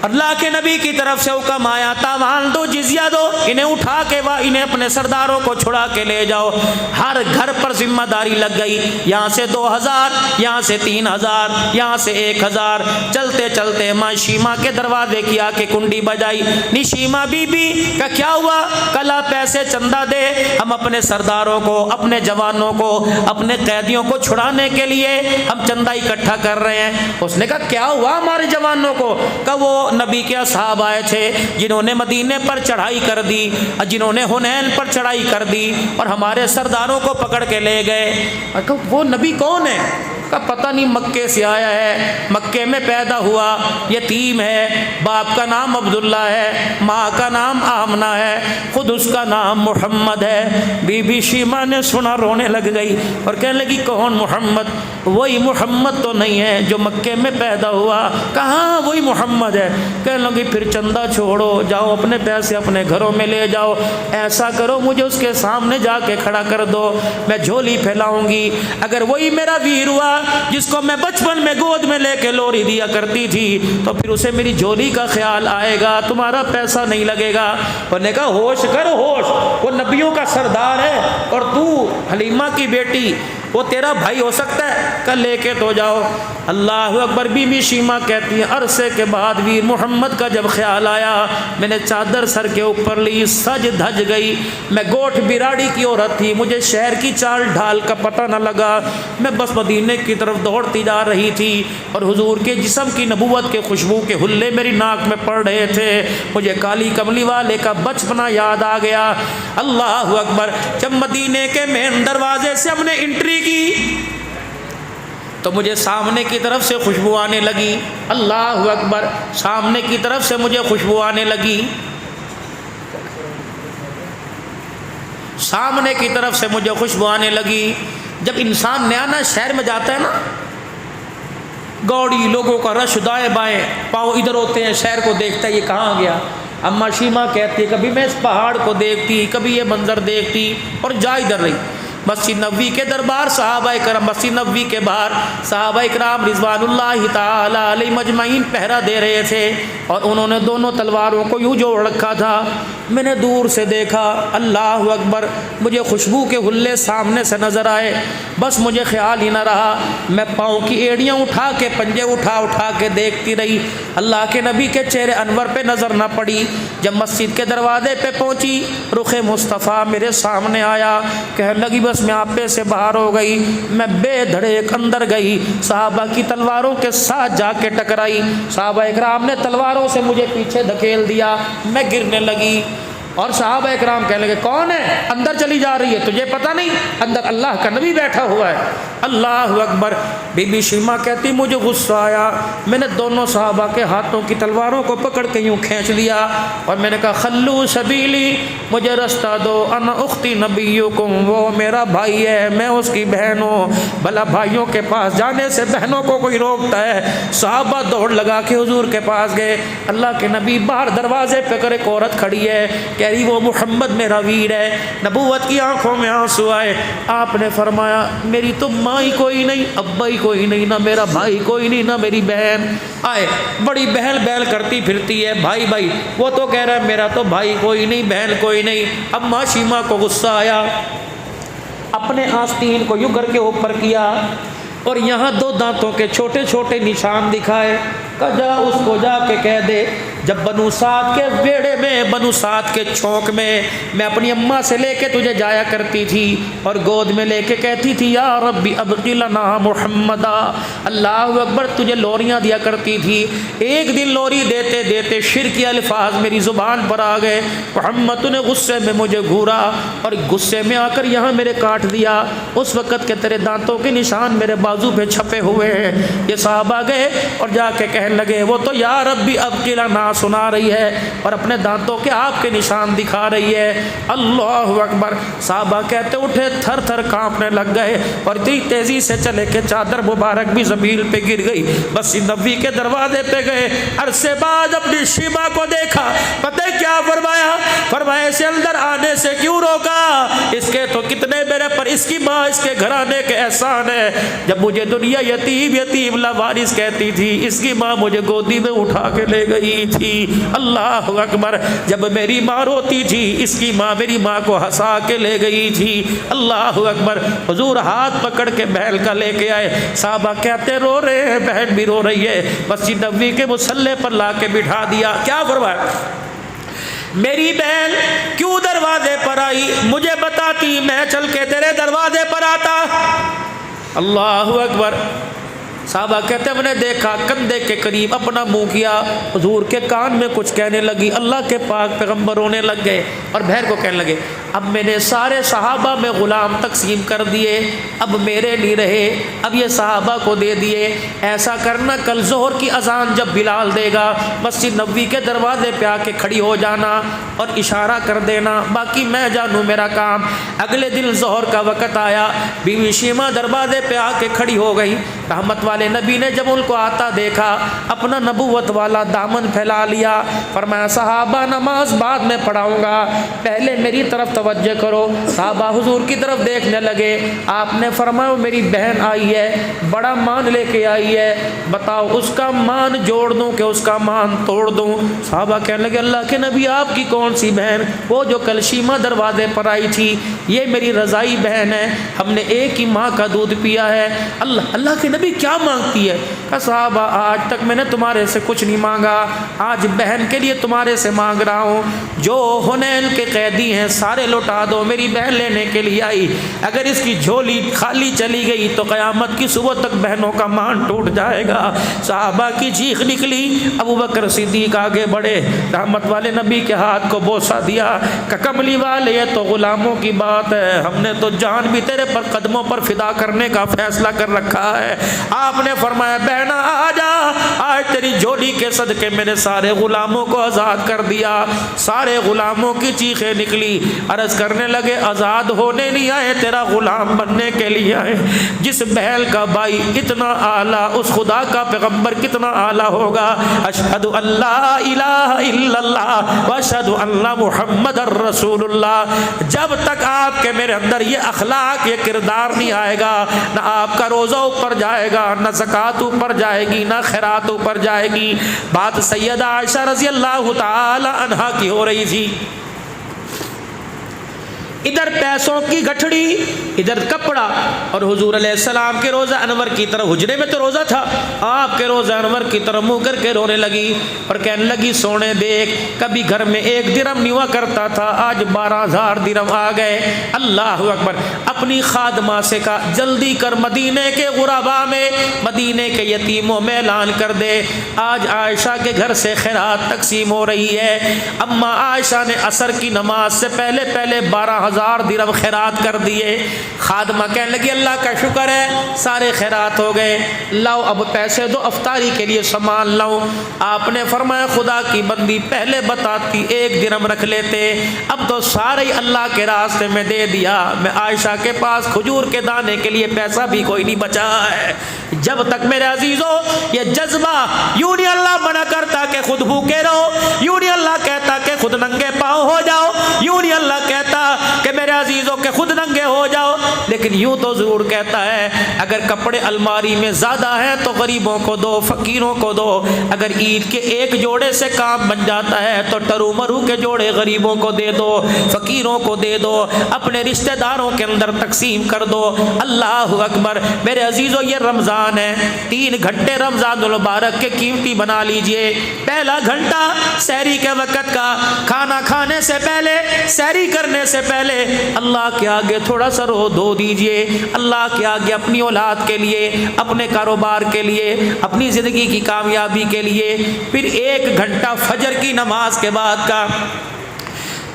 S1: اللہ کے نبی کی طرف سے حکم آیا تاوان دو، جزیہ دو، انہیں اٹھا کے انہیں اپنے سرداروں کو چھڑا کے لے جاؤ۔ ہر گھر پر ذمہ داری لگ گئی، یہاں سے 2000، یہاں سے 3000، یہاں سے 1000، چلتے چلتے ماں شیمہ کے دروازے کی آ کے کنڈی بجائی، نی شیمہ بی بی کا کیا ہوا؟ کلا پیسے چندہ دے، ہم اپنے سرداروں کو، اپنے جوانوں کو، اپنے قیدیوں کو چھڑانے کے لیے ہم چندہ اکٹھا کر رہے ہیں۔ اس نے کہا کیا ہوا ہمارے جوانوں کو؟ کہ وہ نبی کے اصحاب آئے تھے جنہوں نے مدینے پر چڑھائی کر دی، جنہوں نے حنین پر چڑھائی کر دی اور ہمارے سرداروں کو پکڑ کے لے گئے۔ وہ نبی کون ہے؟ کا پتہ نہیں، مکے سے آیا ہے، مکے میں پیدا ہوا، یتیم ہے، باپ کا نام عبداللہ ہے، ماں کا نام آمنہ ہے، خود اس کا نام محمد ہے۔ بی بی شیمہ نے سنا، رونے لگ گئی اور کہنے لگی کون محمد؟ وہی محمد تو نہیں ہے جو مکے میں پیدا ہوا۔ کہاں وہی محمد ہے؟ کہنے لگی پھر چندہ چھوڑو، جاؤ اپنے پیسے اپنے گھروں میں لے جاؤ، ایسا کرو مجھے اس کے سامنے جا کے کھڑا کر دو، میں جھولی پھیلاؤں گی، اگر وہی میرا ویر ہوا جس کو میں بچپن میں گود میں لے کے لوری دیا کرتی تھی تو پھر اسے میری جھولی کا خیال آئے گا، تمہارا پیسہ نہیں لگے گا۔ اور نے کہا ہوش کر ہوش، وہ نبیوں کا سردار ہے اور تو حلیمہ کی بیٹی، وہ تیرا بھائی ہو سکتا ہے، کل لے کے تو جاؤ۔ اللہ اکبر۔ بی بی شیما کہتی ہیں عرصے کے بعد ویر محمد کا جب خیال آیا، میں نے چادر سر کے اوپر لی، سج دھج گئی۔ میں گوٹھ براڑی کی عورت تھی، مجھے شہر کی چال ڈھال کا پتہ نہ لگا، میں بس مدینے کی طرف دوڑتی جا رہی تھی اور حضور کے جسم کی نبوت کے خوشبو کے حلے میری ناک میں پڑ رہے تھے۔ مجھے کالی کملی والے کا بچپنا یاد آ گیا۔ اللہ اکبر۔ جب مدینے کے مین دروازے سے ہم نے انٹری کی تو مجھے سامنے کی طرف سے خوشبو آنے لگی۔ اللہ اکبر۔ سامنے کی طرف سے مجھے خوشبو آنے لگی، سامنے کی طرف سے مجھے خوشبو آنے لگی۔ جب انسان نیا نیا شہر میں جاتا ہے نا، گاڑی لوگوں کا رش، دائیں بائیں پاؤں ادھر ہوتے ہیں، شہر کو دیکھتا ہے یہ کہاں گیا۔ اما شیما کہتی ہے کبھی میں اس پہاڑ کو دیکھتی، کبھی یہ منظر دیکھتی اور جا ادھر رہی۔ مسجد نبوی کے دربار صحابہ کرام، مسجد نبوی کے باہر صحابہ کرام رضوان اللہ تعالی علیہ مجمعین پہرا دے رہے تھے اور انہوں نے دونوں تلواروں کو یوں جوڑ رکھا تھا۔ میں نے دور سے دیکھا، اللہ اکبر، مجھے خوشبو کے حلے سامنے سے نظر آئے، بس مجھے خیال ہی نہ رہا، میں پاؤں کی ایڑیاں اٹھا کے، پنجے اٹھا اٹھا کے دیکھتی رہی، اللہ کے نبی کے چہرے انور پہ نظر نہ پڑی۔ جب مسجد کے دروازے پہ پہنچی، رخ مصطفیٰ میرے سامنے آیا، کہنے لگی بس میں آپے سے باہر ہو گئی۔ میں بے دھڑیک اندر گئی، صحابہ کی تلواروں کے ساتھ جا کے ٹکرائی، صحابہ اکرام نے تلواروں سے مجھے پیچھے دھکیل دیا، میں گرنے لگی اور صحابہ اکرام کہنے لگے کون ہے؟ اندر چلی جا رہی ہے، تجھے پتہ نہیں اندر اللہ کا نبی بیٹھا ہوا ہے۔ اللہ اکبر۔ بی بی شیما کہتی مجھے غصہ آیا، میں نے دونوں صحابہ کے ہاتھوں کی تلواروں کو پکڑ کے یوں کھینچ لیا اور میں نے کہا خلو سبیلی، مجھے رستہ دو، انا اختی نبیکم، وہ میرا بھائی ہے، میں اس کی بہن ہوں، بھلا بھائیوں کے پاس جانے سے بہنوں کو کوئی روکتا ہے؟ صحابہ دوڑ لگا کے حضور کے پاس گئے۔ اللہ کے نبی باہر دروازے پہ کر ایک عورت کھڑی ہے، کہہ رہی وہ محمد میرا ویر ہے۔ نبوت کی آنکھوں میں آنسو آئے۔ آپ نے فرمایا میری تو ماں ہی کوئی نہیں، ابا ہی کوئی نہیں، نہ میرا بھائی کوئی نہیں، نہ میری بہن۔ آئے بڑی بہل بہل کرتی پھرتی ہے، بھائی بھائی، وہ تو کہہ رہا ہے میرا تو بھائی کوئی نہیں، بہن کوئی نہیں۔ اب ماں شیما کو غصہ آیا، اپنے آستین کو یوں کر کے اوپر کیا اور یہاں دو دانتوں کے چھوٹے چھوٹے نشان دکھائے، کہ جا اس کو جا کے کہہ دے جب بنو سعد کے بیڑے میں، بنو سعد کے چھونک میں میں اپنی اماں سے لے کے تجھے جایا کرتی تھی اور گود میں لے کے کہتی تھی یا ربی ابقی لنا محمدا، اللہ اکبر، تجھے لوریاں دیا کرتی تھی۔ ایک دن لوری دیتے دیتے شرکی الفاظ میری زبان پر آ گئے، محمد نے غصے میں مجھے گھورا اور غصے میں آ کر یہاں میرے کاٹ دیا، اس وقت کے تیرے دانتوں کے نشان میرے بازو پہ چھپے ہوئے ہیں۔ یہ صحابہ گئے اور جا کے کہنے لگے وہ تو یا ربی ابقی لنا سنا رہی ہے اور اپنے دانتوں کے آپ کے نشان دکھا رہی ہے۔ اللہ اکبر۔ صحابہ کہتے اٹھے، تھر تھر کانپنے لگ گئے اور اتنی تیزی سے چلے کہ چادر مبارک بھی زمین پہ گر گئی۔ بس نبی کے دروازے پہ گئے، عرصے بعد اپنی شیبہ کو دیکھا، پتہ کیا فرمایا؟ فرمایا اسے اندر آنے سے کیوں روکا؟ اس کے تو کتنے میرے پر اس کی ماں، اس کے گھرانے کے احسان ہے۔ جب مجھے دنیا یتیم یتیم لاوارث کہتی تھی، اس کی ماں مجھے گودی میں اٹھا کے لے گئی تھی۔ اللہ اکبر۔ جب میری ماں روتی تھی، اس کی ماں میری ماں کو ہنسا کے لے گئی تھی۔ اللہ اکبر۔ حضور ہاتھ پکڑ کے بہن کا لے کے آئے، صحابہ کہتے رو رہے ہیں، بہن بھی رو رہی ہے، مسجد نبوی کے مصلی پر لا کے بٹھا دیا۔ کیا فرمایا؟ میری بہن کیوں دروازے پر آئی؟ مجھے بتاتی، میں چل کے تیرے دروازے پر آتا۔ اللہ اکبر۔ صحابہ کہتے ہیں میں نے دیکھا، کندھے کے قریب اپنا منہ کیا، حضور کے کان میں کچھ کہنے لگی، اللہ کے پاک پیغمبر رونے لگ گئے اور بہن کو کہنے لگے اب میں نے سارے صحابہ میں غلام تقسیم کر دیے، اب میرے نہیں رہے، اب یہ صحابہ کو دے دیے۔ ایسا کرنا کل ظہر کی اذان جب بلال دے گا، مسجد نبوی کے دروازے پہ آ کے کھڑی ہو جانا اور اشارہ کر دینا، باقی میں جانوں میرا کام۔ اگلے دن ظہر کا وقت آیا، بیوی شیما دروازے پہ آ کے کھڑی ہو گئی۔ رحمت والے نبی نے جب ان کو آتا دیکھا، اپنا نبوت والا دامن پھیلا لیا، فرمایا صحابہ نماز بعد میں پڑھاؤں گا، پہلے میری طرف توجہ کرو۔ صحابہ حضور کی طرف دیکھنے لگے، آپ نے فرمایا میری بہن آئی ہے، بڑا مان لے کے آئی ہے، بتاؤ اس کا مان جوڑ دوں کہ اس کا مان توڑ دوں؟ صحابہ کہنے لگے اللہ کے نبی آپ کی کون سی بہن؟ وہ جو کل شیمہ دروازے پر آئی تھی، یہ میری رضائی بہن ہے، ہم نے ایک ہی ماں کا دودھ پیا ہے۔ اللہ کے نبی کیا مانگتی ہے؟ کہ صحابہ آج تک میں نے تمہارے سے کچھ نہیں مانگا، آج بہن کے لیے تمہارے سے مانگ رہا ہوں۔ جو حنین کے قیدی ہیں سارے لوٹا دو، میری بہن لینے کے لیے آئی، اگر اس کی جھولی خالی چلی گئی تو قیامت کی صبح تک بہنوں کا مان ٹوٹ جائے گا۔ صحابہ کی چیخ نکلی، ابو بکر صدیق آگے بڑھے، رحمت والے نبی کے ہاتھ کو بوسہ دیا کہ کملی والے یہ تو غلاموں کی بات ہے، ہم نے تو جان بھی تیرے پر قدموں پر فدا کرنے کا فیصلہ کر رکھا ہے۔ آپ نے فرمایا بہنا آ جا، آج تیری جھولی کے صدقے میں نے سارے غلاموں کو آزاد کر دیا۔ سارے غلاموں کی چیخیں نکلی، عرض کرنے لگے آزاد ہونے نہیں آئے، تیرا غلام بننے کے لیے آئے۔ جس بہل کا بھائی اتنا اعلیٰ، اس خدا کا پیغمبر کتنا اعلیٰ ہوگا۔ اشہد ان لا الہ الا اللہ واشہد ان محمد الرسول اللہ۔ جب تک آپ کے میرے اندر یہ اخلاق، یہ کردار نہیں آئے گا، نہ آپ کا روزہ اوپر جائے گا، نہ زکوٰۃ اوپر جائے گی، نہ خیرات اوپر جائے گی۔ بات سیدہ عائشہ رضی اللہ تعالی عنہا کی ہو رہی تھی، ادھر پیسوں کی گٹھڑی، ادھر کپڑا، اور حضور علیہ السلام کے روزہ انور کی طرف، حجرے میں تو روزہ تھا، آپ کے روزہ انور کی طرف منہ کر کے رونے لگی اور کہنے لگی سونے دیکھ، کبھی گھر میں 1 درہم نہیں ہوا کرتا تھا، آج 12,000 درہم آ گئے۔ اللہ اکبر۔ اپنی خادمہ سے کہا جلدی کر مدینے کے غربا میں، مدینے کے یتیموں میں اعلان کر دے آج عائشہ کے گھر سے خیرات تقسیم ہو رہی ہے۔ اما عائشہ نے عصر کی نماز سے پہلے 12,000 درہم خیرات کر دیے۔ خادمہ کہنے لگی اللہ کا شکر ہے سارے خیرات ہو گئے، لاؤ اب پیسے دو افطاری کے لیے سامان لاؤ۔ آپ نے فرمایا خدا کی بندی پہلے بتاتی 1 درہم رکھ لیتے، اب تو سارے ہی اللہ کے راستے میں دے دیا، میں عائشہ کے پاس کھجور کے دانے کے لیے پیسہ بھی کوئی نہیں بچا ہے۔ جب تک میرے عزیزوں یہ جذبہ، یوں نہیں اللہ منع کرتا کہ خود بھوکے رہو، یوں نہیں اللہ کہتا کہ خود ننگے پاؤں ہو جاؤ، یوں نہیں اللہ کہتا کہ میرے عزیزوں کے خود ننگے ہو جاؤ، لیکن یوں تو ضرور کہتا ہے اگر کپڑے الماری میں زیادہ ہیں تو غریبوں کو دو، فقیروں کو دو۔ اگر عید کے 1 جوڑے سے کام بن جاتا ہے تو ٹرو مرو کے جوڑے غریبوں کو دے دو، فقیروں کو دے دو، اپنے رشتہ داروں کے اندر تقسیم کر دو۔ اللہ اکبر۔ میرے عزیزوں یہ رمضان ہے، 3 گھنٹے رمضان المبارک کے قیمتی بنا لیجئے۔ پہلا گھنٹہ سحری کے وقت کا، کھانا کھانے سے پہلے، سحری کرنے سے پہلے اللہ کے آگے تھوڑا سا رو دھو دیجئے، اللہ کے آگے اپنی اولاد کے لیے، اپنے کاروبار کے لیے، اپنی زندگی کی کامیابی کے لیے۔ پھر 1 گھنٹہ فجر کی نماز کے بعد کا،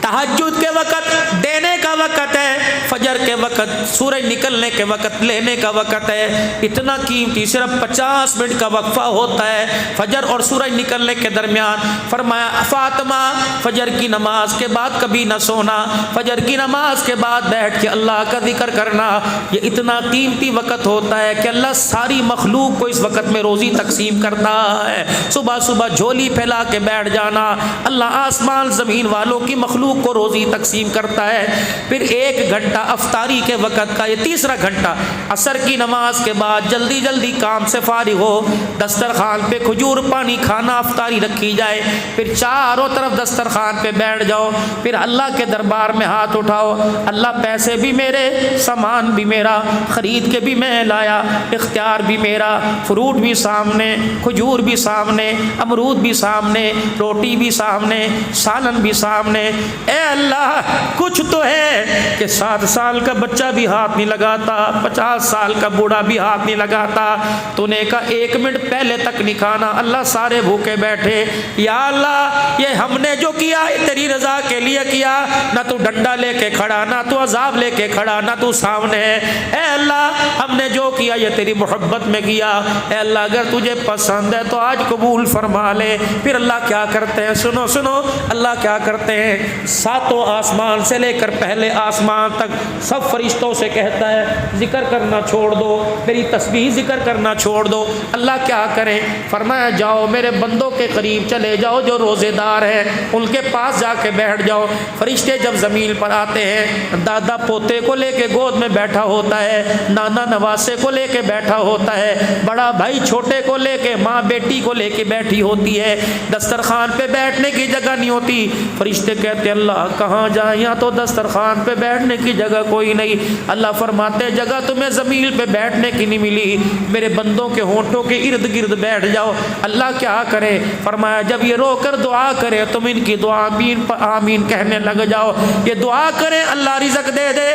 S1: تہجد کے وقت دینے کا وقت ہے، فجر کے وقت، سورج نکلنے کے وقت لینے کا وقت ہے۔ اتنا قیمتی صرف 50 منٹ کا وقفہ ہوتا ہے فجر اور سورج نکلنے کے درمیان۔ فرمایا فاطمہ فجر کی نماز کے بعد کبھی نہ سونا، فجر کی نماز کے بعد بیٹھ کے اللہ کا ذکر کرنا۔ یہ اتنا قیمتی وقت ہوتا ہے کہ اللہ ساری مخلوق کو اس وقت میں روزی تقسیم کرتا ہے۔ صبح صبح جھولی پھیلا کے بیٹھ جانا، اللہ آسمان زمین والوں کی مخلوق کو روزی تقسیم کرتا ہے۔ پھر 1 گھنٹہ افطاری کے وقت کا، یہ تیسرا گھنٹہ عصر کی نماز کے بعد جلدی جلدی کام سے فارغ ہو، دسترخوان پہ کھجور پانی کھانا افطاری رکھی جائے، پھر چاروں طرف دسترخوان پہ بیٹھ جاؤ، پھر اللہ کے دربار میں ہاتھ اٹھاؤ، اللہ پیسے بھی میرے، سامان بھی میرا، خرید کے بھی میں لایا، اختیار بھی میرا، فروٹ بھی سامنے، کھجور بھی سامنے، امرود بھی سامنے، روٹی بھی سامنے، سالن بھی سامنے۔ اے اللہ کچھ تو ہے کہ 7 سال کا بچہ بھی ہاتھ نہیں لگاتا، 50 سال کا بوڑھا بھی ہاتھ نہیں لگاتا، تو نے کہا 1 منٹ پہلے تک نہیں کھانا، اللہ سارے بھوکے بیٹھے۔ یا اللہ یہ ہم نے جو کیا تیری رضا کے لیے کیا، نہ تو ڈنڈا لے کے کھڑا، نہ تو عذاب لے کے کھڑا، نہ تو سامنے ہے۔ اے اللہ ہم نے جو کیا یہ تیری محبت میں کیا، اے اللہ اگر تجھے پسند ہے تو آج قبول فرما لے۔ پھر اللہ کیا کرتے ہیں، سنو سنو اللہ کیا کرتے ہیں، ساتوں آسمان سے لے کر پہلے آسمان تک سب فرشتوں سے کہتا ہے ذکر کرنا چھوڑ دو، میری تسبیح ذکر کرنا چھوڑ دو۔ اللہ کیا کریں؟ فرمایا جاؤ میرے بندوں کے قریب چلے جاؤ جو روزے دار ہیں، ان کے پاس جا کے بیٹھ جاؤ۔ فرشتے جب زمین پر آتے ہیں، دادا پوتے کو لے کے گود میں بیٹھا ہوتا ہے، نانا نواسے کو لے کے بیٹھا ہوتا ہے، بڑا بھائی چھوٹے کو لے کے، ماں بیٹی کو لے کے بیٹھی ہوتی ہے، دسترخوان پہ بیٹھنے کی جگہ نہیں ہوتی۔ فرشتے کہتے ہیں اللہ کہاں جائیں، یہاں تو دسترخوان پہ بیٹھنے کی جگہ کوئی نہیں۔ اللہ فرماتے جگہ تمہیں زمین پہ بیٹھنے کی نہیں ملی، میرے بندوں کے ہونٹوں کے ارد گرد بیٹھ جاؤ۔ اللہ کیا کرے؟ فرمایا جب یہ رو کر دعا کرے تم ان کی دعا آمین کہنے لگ جاؤ۔ یہ دعا کرے اللہ رزق دے دے،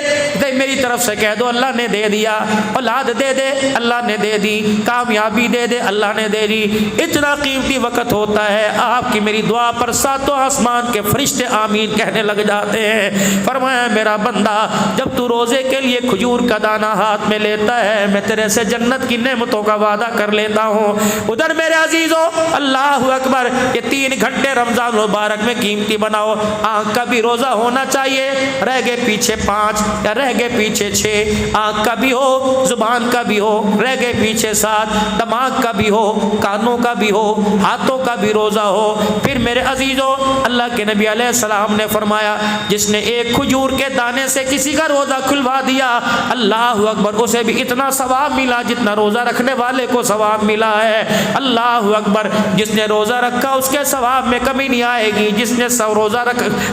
S1: میری طرف سے کہہ دو اللہ نے دے دیا، اولاد دے دے اللہ نے دے دی، کامیابی دے دے اللہ نے دے دی۔ اتنا قیمتی وقت ہوتا ہے آپ کی میری دعا پر ساتوں آسمان کے فرشتے آمین کہنے لگ جاتے ہیں۔ فرمایا میرا بندہ جب تو روزے کے لیے کھجور کا دانہ ہاتھ میں لیتا ہے میں تیرے سے جنت کی نعمتوں کا وعدہ کر لیتا ہوں۔ ادھر میرے عزیزوں اللہ اکبر، یہ 3 گھنٹے رمضان مبارک میں قیمتی بناؤ۔ آنکھ کا بھی روزہ ہونا چاہیے، رہ گئے پیچھے 5 یا رہ گئے پیچھے 6، آنکھ کا بھی ہو، زبان کا بھی ہو، رہ گئے پیچھے 7، دماغ کا بھی ہو، کانوں کا بھی ہو، ہاتھوں کا بھی روزہ ہو۔ پھر میرے عزیزوں اللہ کے نبی علیہ السلام نے فرمایا جس نے ایک کھجور کے دانے سے کسی کا روزہ کھلوا دیا اللہ اکبر اسے بھی اتنا ثواب ملا جتنا روزہ رکھنے والے کو ثواب ملا ہے۔ اللہ اکبر، جس نے روزہ رکھا اس کے ثواب میں کمی نہیں آئے گی، جس نے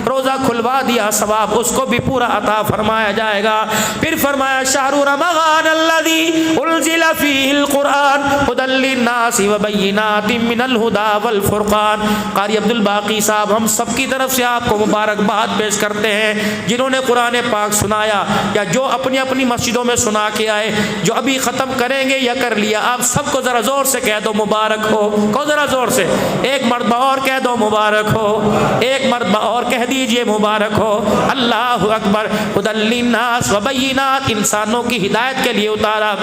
S1: روزہ کھلوا دیا ثواب اس کو بھی پورا عطا فرمایا جائے گا۔ پھر فرمایا شہر رمضان الذی انزل فیہ القرآن ھدی للناس وبینات من الہدی والفرقان۔ قاری عبد الباقی صاحب ہم سب کی طرف سے آپ کو مبارکباد پیش کرتے ہیں جنہوں نے قرآن پاک سنایا یا جو اپنی اپنی مسجدوں میں سنا کے آئے، جو ابھی ختم کریں گے یا کر لیا، آپ سب کو ذرا زور سے کہہ دو مبارک ہو، کو ذرا زور سے ایک مرتبہ اور کہہ دو مبارک ہو، ایک مرتبہ اور کہہ دیجئے مبارک ہو۔ اللہ اکبر، ھدی للناس وبینات، انسانوں کی ہدایت کے لیے اتارا۔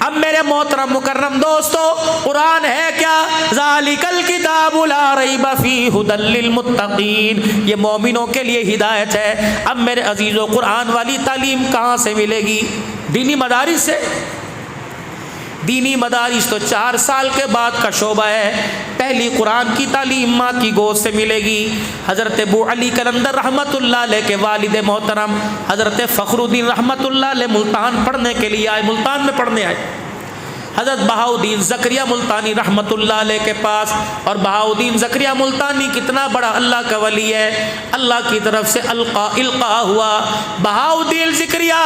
S1: اب میرے محترم مکرم دوستو قرآن ہے کیا؟ ذالک الکتاب لا ریب فیہ ھدی للمتقین، یہ مومنوں کے لیے ہدایت ہے۔ اب میرے عزیزو قرآن والی تعلیم کہاں سے ملے گی؟ دینی مدارس سے۔ دینی مدارس تو 4 سال کے بعد کا شعبہ ہے۔ پہلی قرآن کی تعلیم ماں کی گود سے ملے گی۔ حضرت ابو علی قلندر رحمۃ اللہ علیہ کے والد محترم حضرت فخر الدین رحمۃ اللہ علیہ ملتان پڑھنے کے لیے آئے، ملتان میں پڑھنے آئے۔ حضرت بہاؤدین زکریا ملتانی رحمۃ اللہ علیہ کے پاس، اور بہاؤدین زکریا ملتانی کتنا بڑا اللہ کا ولی ہے، اللہ کی طرف سے القاء ہوا۔ بہاؤدین زکریا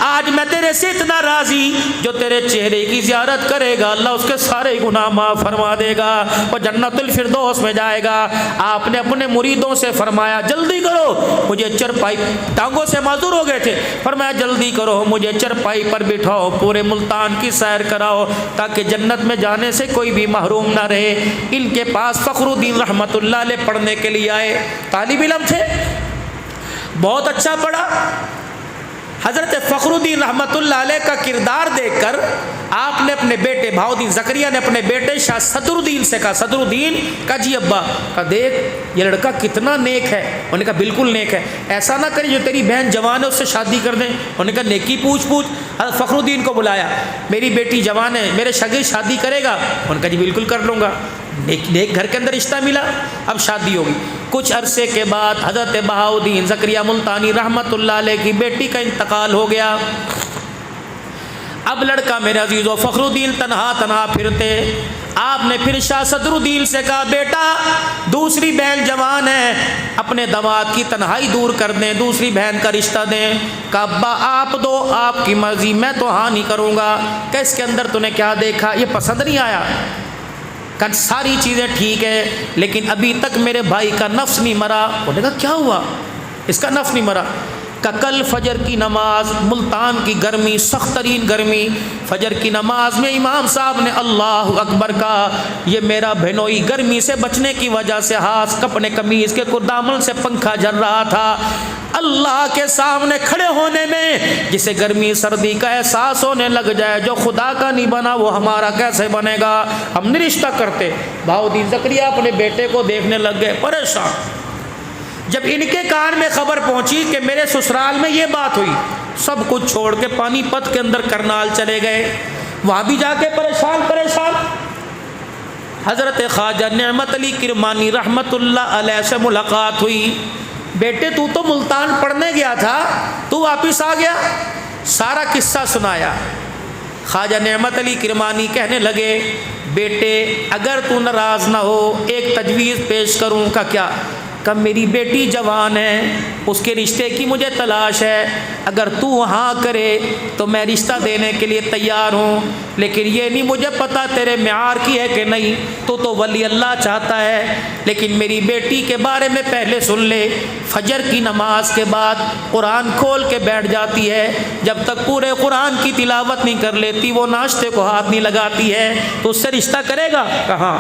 S1: آج میں تیرے سے اتنا راضی، جو تیرے چہرے کی زیارت کرے گا اللہ اس کے سارے گناہ معاف فرما دے گا، وہ جنت الفردوس میں جائے گا۔ آپ نے اپنے مریدوں سے فرمایا جلدی کرو مجھے چرپائی، ٹانگوں سے معذور ہو گئے تھے، فرمایا جلدی کرو مجھے چرپائی پر بٹھاؤ، پورے ملتان کی سیر کراؤ تاکہ جنت میں جانے سے کوئی بھی محروم نہ رہے۔ ان کے پاس فخر الدین رحمۃ اللہ علیہ پڑھنے کے لیے آئے، طالب علم تھے، بہت اچھا پڑھا۔ حضرت فخر الدین رحمۃ اللہ علیہ کا کردار دیکھ کر آپ نے اپنے بیٹے بہاؤدین زکریا نے اپنے بیٹے شاہ صدر الدین سے کہا، صدر الدین کا جی ابا، کا دیکھ یہ لڑکا کتنا نیک ہے۔ انہوں نے کہا بالکل نیک ہے، ایسا نہ کری جو تیری بہن جوان ہے اس سے شادی کر دیں۔ انہوں نے کہا نیکی پوچھ پوچھ۔ حضرت فخر الدین کو بلایا، میری بیٹی جوان ہے، میرے شاگرد شادی کرے گا؟ انہوں نے کہا جی بالکل کر لوں گا۔ نیک گھر کے اندر رشتہ ملا، اب شادی ہوگی۔ کچھ عرصے کے بعد حضرت بہاؤدین زکریا ملتانی رحمۃ اللہ علیہ کی بیٹی کا انتقال ہو گیا۔ اب لڑکا میرے عزیزو فخر الدین تنہا پھرتے۔ آپ نے پھر شاہ صدر الدین سے کہا بیٹا دوسری بہن جوان ہے، اپنے داماد کی تنہائی دور کر دیں، دوسری بہن کا رشتہ دیں۔ کہا ابا آپ دو، آپ کی مرضی، میں تو ہاں نہیں کروں گا۔ کہ اس کے اندر تو نے کیا دیکھا، یہ پسند نہیں آیا؟ کہ ساری چیزیں ٹھیک ہے لیکن ابھی تک میرے بھائی کا نفس نہیں مرا۔ انہوں نے کہا کیا ہوا؟ اس کا نفس نہیں مرا۔ کہ کل فجر کی نماز، ملتان کی گرمی، سخت ترین گرمی، فجر کی نماز میں امام صاحب نے اللہ اکبر کہا، یہ میرا بہنوئی گرمی سے بچنے کی وجہ سے ہاتھ اپنے قمیض کے دامن سے پنکھا جھل رہا تھا۔ اللہ کے سامنے کھڑے ہونے میں جسے گرمی سردی کا احساس ہونے لگ جائے، جو خدا کا نہیں بنا وہ ہمارا کیسے بنے گا؟ ہم نہیں رشتہ کرتے۔ بہاؤدین زکریا اپنے بیٹے کو دیکھنے لگ گئے، پریشان۔ جب ان کے کان میں خبر پہنچی کہ میرے سسرال میں یہ بات ہوئی، سب کچھ چھوڑ کے پانی پت کے اندر کرنال چلے گئے، وہاں بھی جا کے پریشان۔ حضرت خواجہ نعمت علی کرمانی رحمت اللہ علیہ سے ملاقات ہوئی، بیٹے تو ملتان پڑھنے گیا تھا، تو واپس آ گیا، سارا قصہ سنایا۔ خواجہ نعمت علی کرمانی کہنے لگے بیٹے اگر تو ناراض نہ ہو ایک تجویز پیش کروں کا کیا؟ کہ میری بیٹی جوان ہے، اس کے رشتے کی مجھے تلاش ہے، اگر تو وہاں کرے تو میں رشتہ دینے کے لیے تیار ہوں، لیکن یہ نہیں مجھے پتہ تیرے معیار کی ہے کہ نہیں، تو ولی اللہ چاہتا ہے، لیکن میری بیٹی کے بارے میں پہلے سن لے، فجر کی نماز کے بعد قرآن کھول کے بیٹھ جاتی ہے، جب تک پورے قرآن کی تلاوت نہیں کر لیتی وہ ناشتے کو ہاتھ نہیں لگاتی ہے، تو اس سے رشتہ کرے گا؟ کہاں؟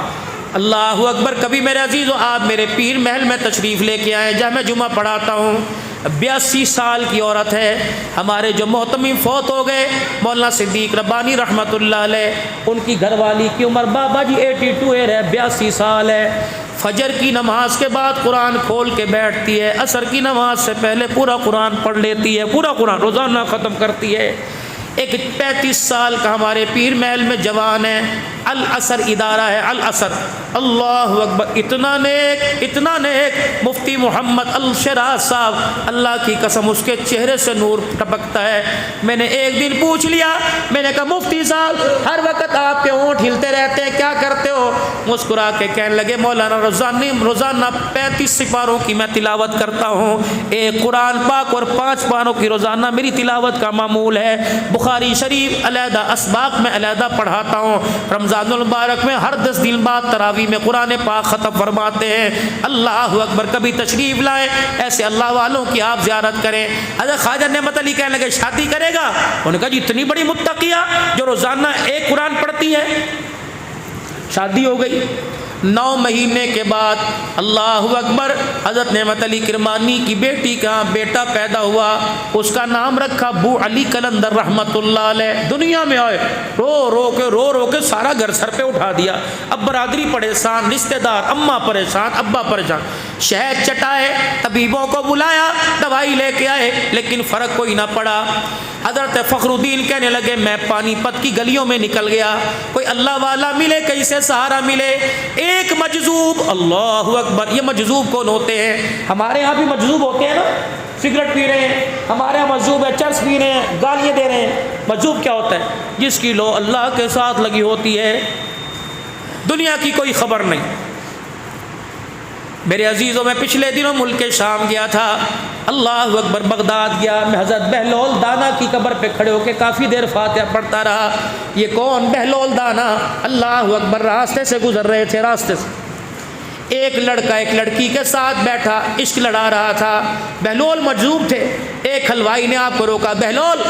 S1: اللہ اکبر۔ کبھی میرے عزیزو آپ میرے پیر محل میں تشریف لے کے آئیں جہاں میں جمعہ پڑھاتا ہوں، 82 سال کی عورت ہے، ہمارے جو محتمم فوت ہو گئے مولانا صدیق ربانی رحمۃ اللہ علیہ، ان کی گھر والی کی عمر بابا جی 82 ہے، 82 سال ہے، فجر کی نماز کے بعد قرآن کھول کے بیٹھتی ہے، عصر کی نماز سے پہلے پورا قرآن پڑھ لیتی ہے، پورا قرآن روزانہ ختم کرتی ہے۔ ایک 35 سال کا ہمارے پیر محل میں جوان ہے، الاثر ادارہ ہے، الاثر، اللہ اکبر، اتنا نیک مفتی محمد الشراز صاحب، اللہ کی قسم اس کے چہرے سے نور ٹپکتا ہے۔ میں نے ایک دن پوچھ لیا، میں نے کہا مفتی صاحب ہر وقت آپ کے ہونٹ ہلتے رہتے ہیں، کیا کرتے ہو؟ مسکرا کے کہنے لگے مولانا روزانہ 35 سپاروں کی میں تلاوت کرتا ہوں، ایک قرآن پاک اور 5 پاروں کی روزانہ میری تلاوت کا معمول ہے، بخاری شریف علیحدہ، اسباق میں علیحدہ پڑھاتا ہوں، رمضان المبارک میں ہر 10 دن بعد تراویح میں قرآن پاک ختم فرماتے ہیں۔ اللہ اکبر، کبھی تشریف لائیں، ایسے اللہ والوں کی آپ زیارت کریں۔ حضرت خواجہ نعمت علی کہنے لگے شادی کرے گا؟ انہوں نے کہا جی اتنی بڑی متقیہ جو روزانہ ایک قرآن پڑھتی ہے۔ شادی ہو گئی، 9 مہینے کے بعد اللہ اکبر حضرت نعمت علی کرمانی کی بیٹی کا بیٹا پیدا ہوا، اس کا نام رکھا ابو علی قلندر رحمت اللہ علیہ۔ دنیا میں آئے رو رو کے سارا گھر سر پہ اٹھا دیا، اب برادری پریشان، رشتہ دار، اماں پریشان، ابا پریشان، شہد چٹائے، طبیبوں کو بلایا، دوائی لے کے آئے، لیکن فرق کوئی نہ پڑا۔ حضرت فخر الدین کہنے لگے میں پانی پت کی گلیوں میں نکل گیا، کوئی اللہ والا ملے، کہیں سے سہارا ملے۔ ایک مجذوب، اللہ اکبر، یہ مجذوب کون ہوتے ہیں؟ ہمارے ہاں بھی مجذوب ہوتے ہیں نا، سگریٹ پی رہے ہیں، ہمارے ہاں مجذوب ہے، چرس پی رہے ہیں، گالیاں دے رہے ہیں۔ مجذوب کیا ہوتا ہے؟ جس کی لو اللہ کے ساتھ لگی ہوتی ہے، دنیا کی کوئی خبر نہیں۔ میرے عزیزوں میں پچھلے دنوں ملک شام گیا تھا، اللہ اکبر، بغداد گیا، میں حضرت بہلول دانا کی قبر پہ کھڑے ہو کے کافی دیر فاتحہ پڑھتا رہا۔ یہ کون؟ بہلول دانا، اللہ اکبر۔ راستے سے گزر رہے تھے، راستے سے ایک لڑکا ایک لڑکی کے ساتھ بیٹھا عشق لڑا رہا تھا، بہلول مجذوب تھے۔ ایک حلوائی نے آپ کو روکا، بہلول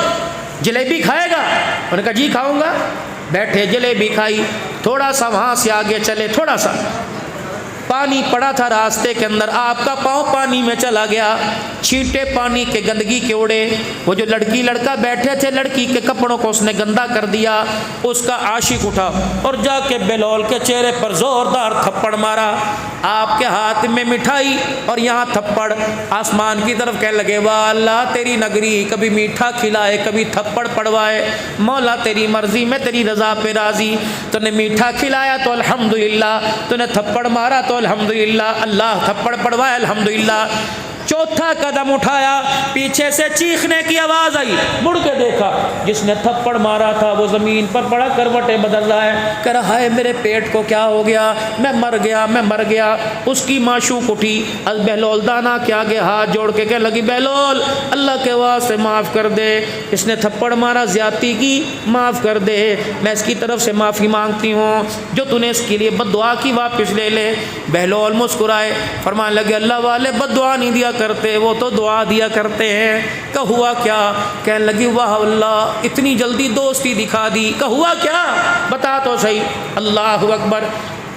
S1: جلیبی کھائے گا؟ انہوں نے کہا جی کھاؤں گا۔ بیٹھے، جلیبی کھائی، تھوڑا سا وہاں سے آگے چلے، تھوڑا سا پانی پڑا تھا راستے کے اندر، آپ کا پاؤں پانی میں چلا گیا، چھینٹے پانی کے گندگی کے اڑے، وہ جو لڑکی لڑکا بیٹھے تھے لڑکی کے کپڑوں کو اس نے گندا کر دیا۔ اس کا عاشق اٹھا اور جا کے بہلول کے چہرے پر زوردار تھپڑ مارا، آپ کے ہاتھ میں مٹھائی اور یہاں تھپڑ، آسمان کی طرف کہنے لگے واہ اللہ تیری نگری، کبھی میٹھا کھلائے کبھی تھپڑ پڑوائے، مولا تیری مرضی میں تیری رضا پہ راضی، تو نے میٹھا کھلایا تو الحمدللہ، تو نے تھپڑ مارا تو الحمدللہ، اللہ تھپڑ پڑوائے الحمدللہ۔ چوتھا قدم اٹھایا، پیچھے سے چیخنے کی آواز آئی، مڑ کے دیکھا، جس نے تھپڑ مارا تھا وہ زمین پر پڑا کروٹیں بدل رہا ہے، کہہ رہا ہے میرے پیٹ کو کیا ہو گیا، میں مر گیا۔ اس کی معشوق اٹھی، از بہلول دانا کے آگے ہاتھ جوڑ کے کہنے لگی بہلول اللہ کے واسطے معاف کر دے، اس نے تھپڑ مارا، زیادتی کی، معاف کر دے، میں اس کی طرف سے معافی مانگتی ہوں، جو تو نے اس کے لیے بد دعا کی واپس لے لے۔ بہلول مسکرائے، فرمانے لگے اللہ والے بد دعا نہیں دیا کرتے، وہ تو دعا دیا کرتے ہیں۔ کہ ہوا کیا؟ کہنے لگی واہ اللہ اتنی جلدی دوستی دکھا دی، کہ ہوا کیا بتا تو صحیح۔ اللہ اکبر،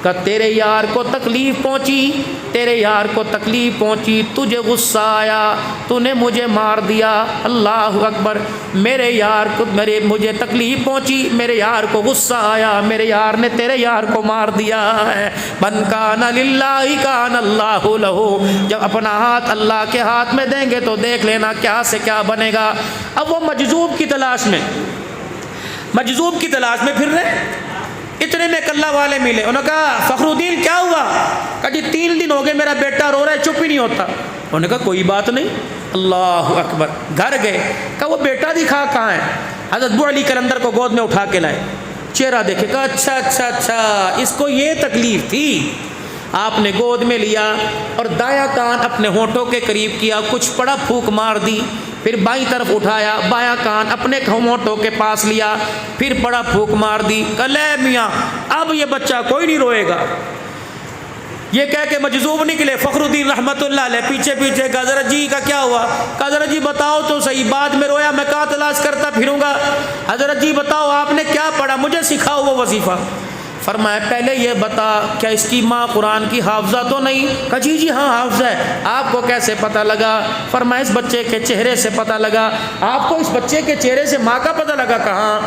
S1: کہ تیرے یار کو تکلیف پہنچی، تیرے یار کو تکلیف پہنچی، تجھے غصہ آیا، تو نے مجھے مار دیا۔ اللہ اکبر، میرے یار کو مجھے تکلیف پہنچی، میرے یار کو غصہ آیا، میرے یار نے تیرے یار کو مار دیا ہے۔ من کان للہ کان اللہ لہ، جب اپنا ہاتھ اللہ کے ہاتھ میں دیں گے تو دیکھ لینا کیا سے کیا بنے گا۔ اب وہ مجذوب کی تلاش میں پھر رہے، اتنے میں اللہ والے ملے، انہوں نے کہا فخر الدین کیا ہوا؟ کہا جی 3 دن ہو گئے میرا بیٹا رو رہا ہے، چپ ہی نہیں ہوتا۔ انہوں نے کہا کوئی بات نہیں۔ اللہ اکبر، گھر گئے، کہا وہ بیٹا دکھا کہاں ہے؟ حضرت ابو علی قلندر کو گود میں اٹھا کے لائے، چہرہ دیکھے، کہا اچھا اس کو یہ تکلیف تھی۔ آپ نے گود میں لیا اور دایاں کان اپنے ہونٹوں کے قریب کیا، کچھ پڑا پھونک مار دی، پھر بائیں طرف اٹھایا، بایاں کان اپنے ہونٹوں کے پاس لیا، پھر پڑا پھونک مار دی۔ کہ لے میاں اب یہ بچہ کوئی نہیں روئے گا۔ یہ کہہ کے مجذوب نکلے فخر الدین رحمت اللہ علیہ، پیچھے کہ حضرت جی کا کیا ہوا؟ کہ حضرت جی بتاؤ تو صحیح، بعد میں رویا میں کہاں تلاش کرتا پھروں گا؟ حضرت جی بتاؤ آپ نے کیا پڑھا، مجھے سکھاؤ وہ وظیفہ۔ فرمایا پہلے یہ بتا کیا اس کی ماں قرآن کی حافظہ تو نہیں؟ کہا جی ہاں حافظہ ہے۔ آپ کو کیسے پتہ لگا؟ فرمایا اس بچے کے چہرے سے پتہ لگا۔ آپ کو اس بچے کے چہرے سے ماں کا پتہ لگا؟ کہاں؟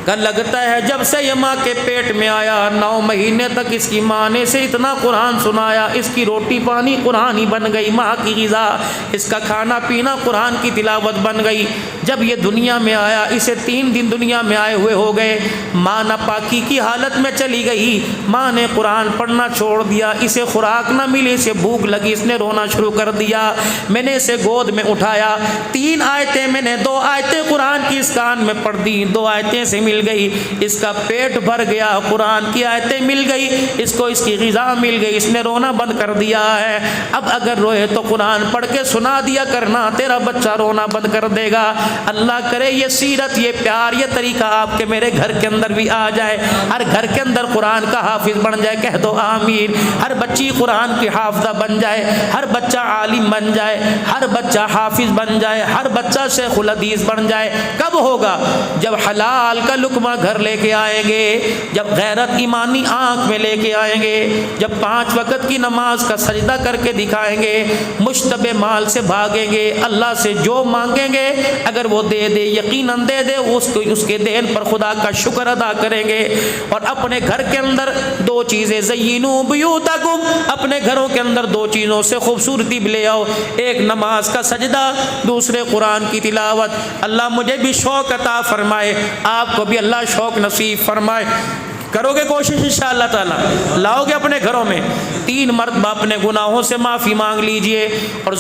S1: کہ لگتا ہے جب سے یہ ماں کے پیٹ میں آیا 9 مہینے تک اس کی ماں نے اسے اتنا قرآن سنایا، اس کی روٹی پانی قرآن ہی بن گئی، ماں کی غذا، اس کا کھانا پینا قرآن کی تلاوت بن گئی۔ جب یہ دنیا میں آیا، اسے 3 دن دنیا میں آئے ہوئے ہو گئے، ماں ناپاکی کی حالت میں چلی گئی، ماں نے قرآن پڑھنا چھوڑ دیا، اسے خوراک نہ ملی، اسے بھوک لگی، اس نے رونا شروع کر دیا۔ میں نے اسے گود میں اٹھایا، 3 آیتیں میں نے 2 آیتیں قرآن کی اس کان میں پڑھ دی، 2 آیتیں سے مل گئی، اس کا پیٹ بھر گیا، قرآن کی آیتیں مل گئی، اس کو اس کی غذا مل گئی، اس نے رونا بند کر دیا ہے۔ اب اگر روئے تو قرآن پڑھ کے سنا دیا کرنا، تیرا بچہ رونا بند کر دے گا۔ اللہ کرے یہ سیرت، یہ پیار، یہ طریقہ آپ کے میرے گھر کے اندر بھی آ جائے، ہر گھر کے اندر قرآن کا حافظ بن جائے، کہہ دو آمین۔ ہر بچی قرآن کی حافظہ بن جائے، ہر بچہ عالم بن جائے، ہر بچہ حافظ بن جائے، ہر بچہ شیخ الحدیث بن جائے۔ کب ہوگا؟ جب حلال کا لقمہ گھر لے کے آئیں گے، جب غیرت ایمانی آنکھ میں لے کے آئیں گے، جب 5 وقت کی نماز کا سجدہ کر کے دکھائیں گے، مشتبہ مال سے بھاگیں گے، اللہ سے جو مانگیں گے اگر وہ دے دے، یقیناً دے دے، اس کے دین پر خدا کا شکر ادا کریں گے۔ اور اپنے گھر کے اندر 2 چیزیں، زینوا بیوتکم، اپنے گھروں کے اندر 2 چیزوں سے خوبصورتی بھی لے آؤ، ایک نماز کا سجدہ، دوسرے قرآن کی تلاوت۔ اللہ مجھے بھی شوق عطا فرمائے، آپ کو بھی اللہ شوق نصیب فرمائے۔ کرو گے کوشش انشاءاللہ تعالی، لاؤ گے اپنے گھروں میں 3 مرتبہ اپنے گناہوں سے معافی مانگ لیجئے اور